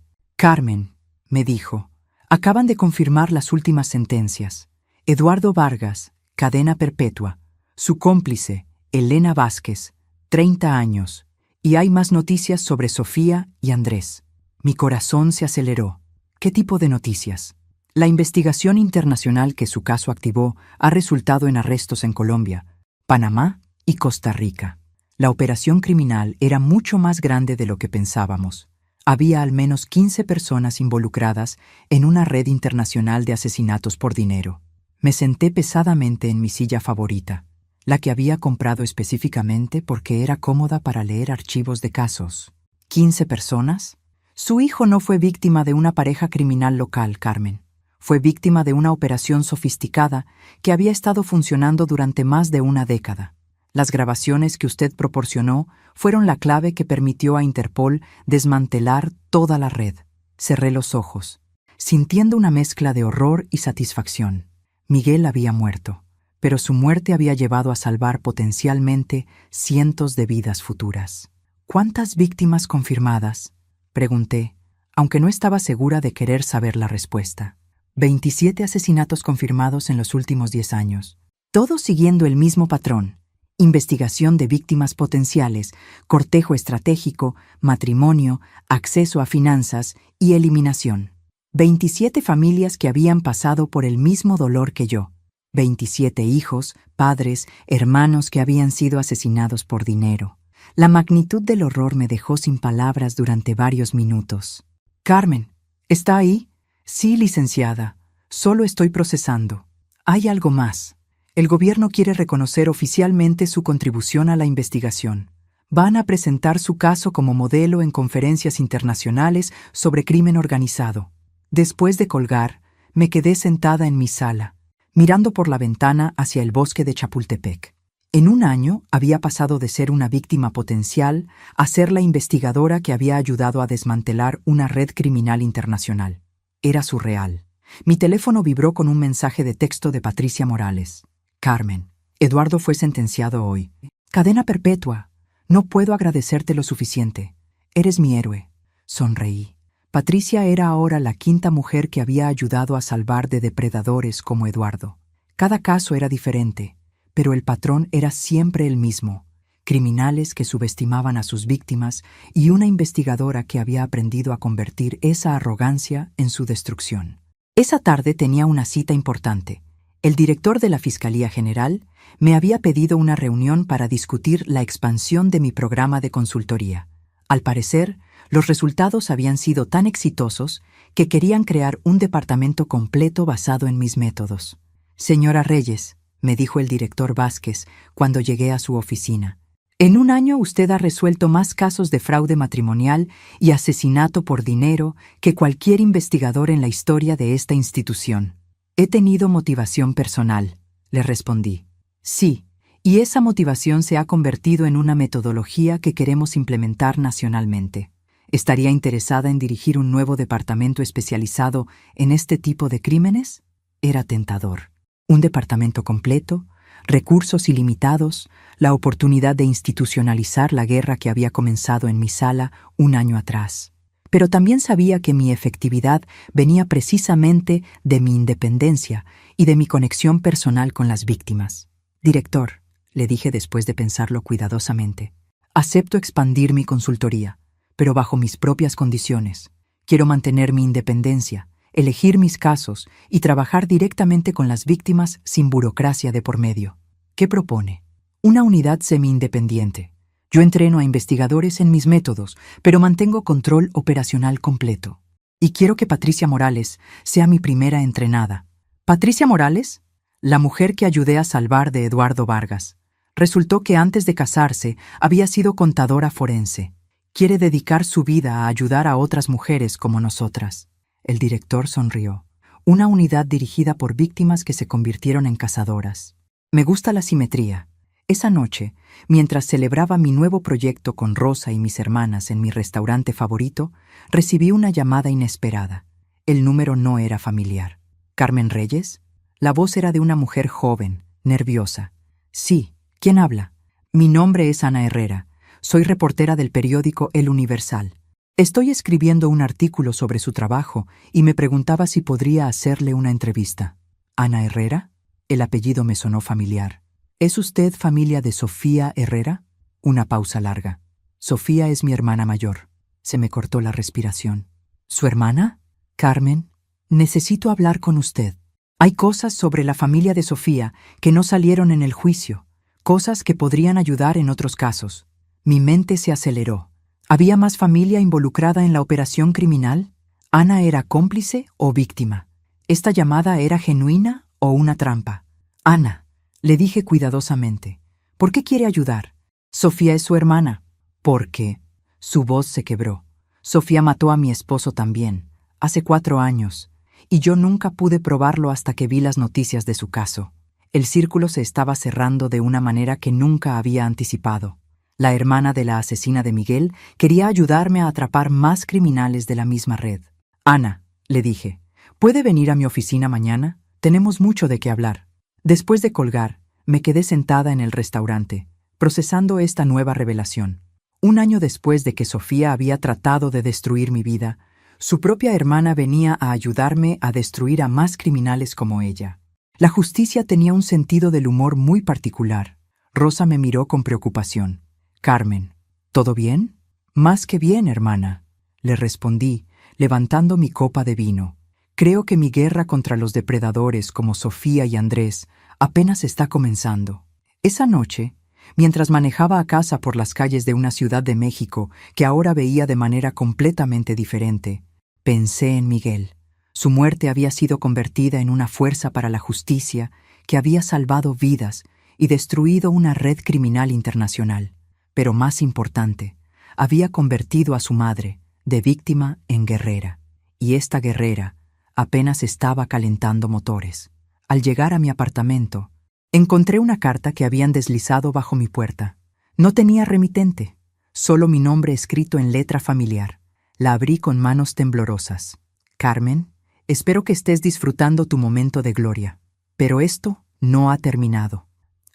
«Carmen», me dijo, «acaban de confirmar las últimas sentencias. Eduardo Vargas, cadena perpetua. Su cómplice, Elena Vázquez, 30 años. Y hay más noticias sobre Sofía y Andrés». Mi corazón se aceleró. ¿Qué tipo de noticias? La investigación internacional que su caso activó ha resultado en arrestos en Colombia, Panamá y Costa Rica. La operación criminal era mucho más grande de lo que pensábamos. Había al menos 15 personas involucradas en una red internacional de asesinatos por dinero. Me senté pesadamente en mi silla favorita, la que había comprado específicamente porque era cómoda para leer archivos de casos. ¿15 personas? Su hijo no fue víctima de una pareja criminal local, Carmen. Fue víctima de una operación sofisticada que había estado funcionando durante más de una década. Las grabaciones que usted proporcionó fueron la clave que permitió a Interpol desmantelar toda la red. Cerré los ojos, sintiendo una mezcla de horror y satisfacción. Miguel había muerto, pero su muerte había llevado a salvar potencialmente cientos de vidas futuras. ¿Cuántas víctimas confirmadas?, pregunté, aunque no estaba segura de querer saber la respuesta. 27 asesinatos confirmados en los últimos 10 años. Todo siguiendo el mismo patrón: investigación de víctimas potenciales, cortejo estratégico, matrimonio, acceso a finanzas y eliminación. 27 familias que habían pasado por el mismo dolor que yo. 27 hijos, padres, hermanos que habían sido asesinados por dinero. La magnitud del horror me dejó sin palabras durante varios minutos. «Carmen, ¿está ahí?» «Sí, licenciada. Solo estoy procesando. Hay algo más. El gobierno quiere reconocer oficialmente su contribución a la investigación. Van a presentar su caso como modelo en conferencias internacionales sobre crimen organizado». Después de colgar, me quedé sentada en mi sala, mirando por la ventana hacia el bosque de Chapultepec. En un año había pasado de ser una víctima potencial a ser la investigadora que había ayudado a desmantelar una red criminal internacional. Era surreal. Mi teléfono vibró con un mensaje de texto de Patricia Morales. «Carmen, Eduardo fue sentenciado hoy. Cadena perpetua. No puedo agradecerte lo suficiente. Eres mi héroe». Sonreí. Patricia era ahora la quinta mujer que había ayudado a salvar de depredadores como Eduardo. Cada caso era diferente, pero el patrón era siempre el mismo: criminales que subestimaban a sus víctimas y una investigadora que había aprendido a convertir esa arrogancia en su destrucción. Esa tarde tenía una cita importante. El director de la Fiscalía General me había pedido una reunión para discutir la expansión de mi programa de consultoría. Al parecer, los resultados habían sido tan exitosos que querían crear un departamento completo basado en mis métodos. «Señora Reyes», me dijo el director Vázquez cuando llegué a su oficina, «en un año usted ha resuelto más casos de fraude matrimonial y asesinato por dinero que cualquier investigador en la historia de esta institución». «He tenido motivación personal», le respondí. «Sí, y esa motivación se ha convertido en una metodología que queremos implementar nacionalmente. ¿Estaría interesada en dirigir un nuevo departamento especializado en este tipo de crímenes?». Era tentador. Un departamento completo, recursos ilimitados, la oportunidad de institucionalizar la guerra que había comenzado en mi sala un año atrás. Pero también sabía que mi efectividad venía precisamente de mi independencia y de mi conexión personal con las víctimas. «Director», le dije después de pensarlo cuidadosamente, «acepto expandir mi consultoría, pero bajo mis propias condiciones. Quiero mantener mi independencia, elegir mis casos y trabajar directamente con las víctimas sin burocracia de por medio». «¿Qué propone?». «Una unidad semi-independiente. Yo entreno a investigadores en mis métodos, pero mantengo control operacional completo. Y quiero que Patricia Morales sea mi primera entrenada». «¿Patricia Morales?». «La mujer que ayudé a salvar de Eduardo Vargas. Resultó que antes de casarse había sido contadora forense. Quiere dedicar su vida a ayudar a otras mujeres como nosotras». El director sonrió. «Una unidad dirigida por víctimas que se convirtieron en cazadoras. Me gusta la simetría». Esa noche, mientras celebraba mi nuevo proyecto con Rosa y mis hermanas en mi restaurante favorito, recibí una llamada inesperada. El número no era familiar. «¿Carmen Reyes?». La voz era de una mujer joven, nerviosa. «Sí, ¿quién habla?». «Mi nombre es Ana Herrera. Soy reportera del periódico El Universal. Estoy escribiendo un artículo sobre su trabajo y me preguntaba si podría hacerle una entrevista». «¿Ana Herrera?». El apellido me sonó familiar. «¿Es usted familia de Sofía Herrera?». Una pausa larga. «Sofía es mi hermana mayor». Se me cortó la respiración. «¿Su hermana?». «Carmen, necesito hablar con usted. Hay cosas sobre la familia de Sofía que no salieron en el juicio, cosas que podrían ayudar en otros casos». Mi mente se aceleró. ¿Había más familia involucrada en la operación criminal? ¿Ana era cómplice o víctima? ¿Esta llamada era genuina o una trampa? «Ana», le dije cuidadosamente, «¿por qué quiere ayudar?». «Sofía es su hermana». «¿Por qué?». Su voz se quebró. «Sofía mató a mi esposo también, hace 4 años, y yo nunca pude probarlo hasta que vi las noticias de su caso». El círculo se estaba cerrando de una manera que nunca había anticipado. La hermana de la asesina de Miguel quería ayudarme a atrapar más criminales de la misma red. «Ana», le dije, «¿puede venir a mi oficina mañana? Tenemos mucho de qué hablar». Después de colgar, me quedé sentada en el restaurante, procesando esta nueva revelación. Un año después de que Sofía había tratado de destruir mi vida, su propia hermana venía a ayudarme a destruir a más criminales como ella. La justicia tenía un sentido del humor muy particular. Rosa me miró con preocupación. Carmen, ¿todo bien? Más que bien, hermana, le respondí, levantando mi copa de vino. Creo que mi guerra contra los depredadores como Sofía y Andrés apenas está comenzando. Esa noche, mientras manejaba a casa por las calles de una ciudad de México que ahora veía de manera completamente diferente, pensé en Miguel. Su muerte había sido convertida en una fuerza para la justicia que había salvado vidas y destruido una red criminal internacional. Pero más importante, había convertido a su madre, de víctima en guerrera. Y esta guerrera apenas estaba calentando motores. Al llegar a mi apartamento, encontré una carta que habían deslizado bajo mi puerta. No tenía remitente, solo mi nombre escrito en letra familiar. La abrí con manos temblorosas. Carmen, espero que estés disfrutando tu momento de gloria. Pero esto no ha terminado.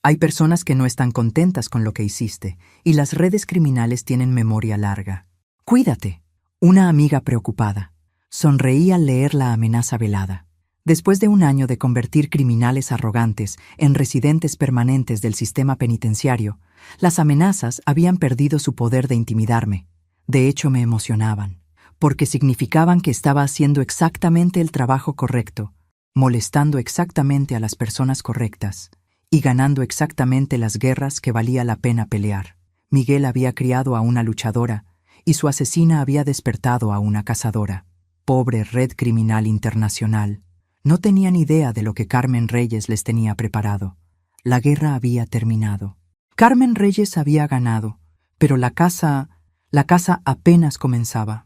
Hay personas que no están contentas con lo que hiciste, y las redes criminales tienen memoria larga. Cuídate. Una amiga preocupada. Sonreí al leer la amenaza velada. Después de un año de convertir criminales arrogantes en residentes permanentes del sistema penitenciario, las amenazas habían perdido su poder de intimidarme. De hecho, me emocionaban, porque significaban que estaba haciendo exactamente el trabajo correcto, molestando exactamente a las personas correctas y ganando exactamente las guerras que valía la pena pelear. Miguel había criado a una luchadora y su asesina había despertado a una cazadora. Pobre red criminal internacional. No tenían idea de lo que Carmen Reyes les tenía preparado. La guerra había terminado. Carmen Reyes había ganado, pero la caza apenas comenzaba.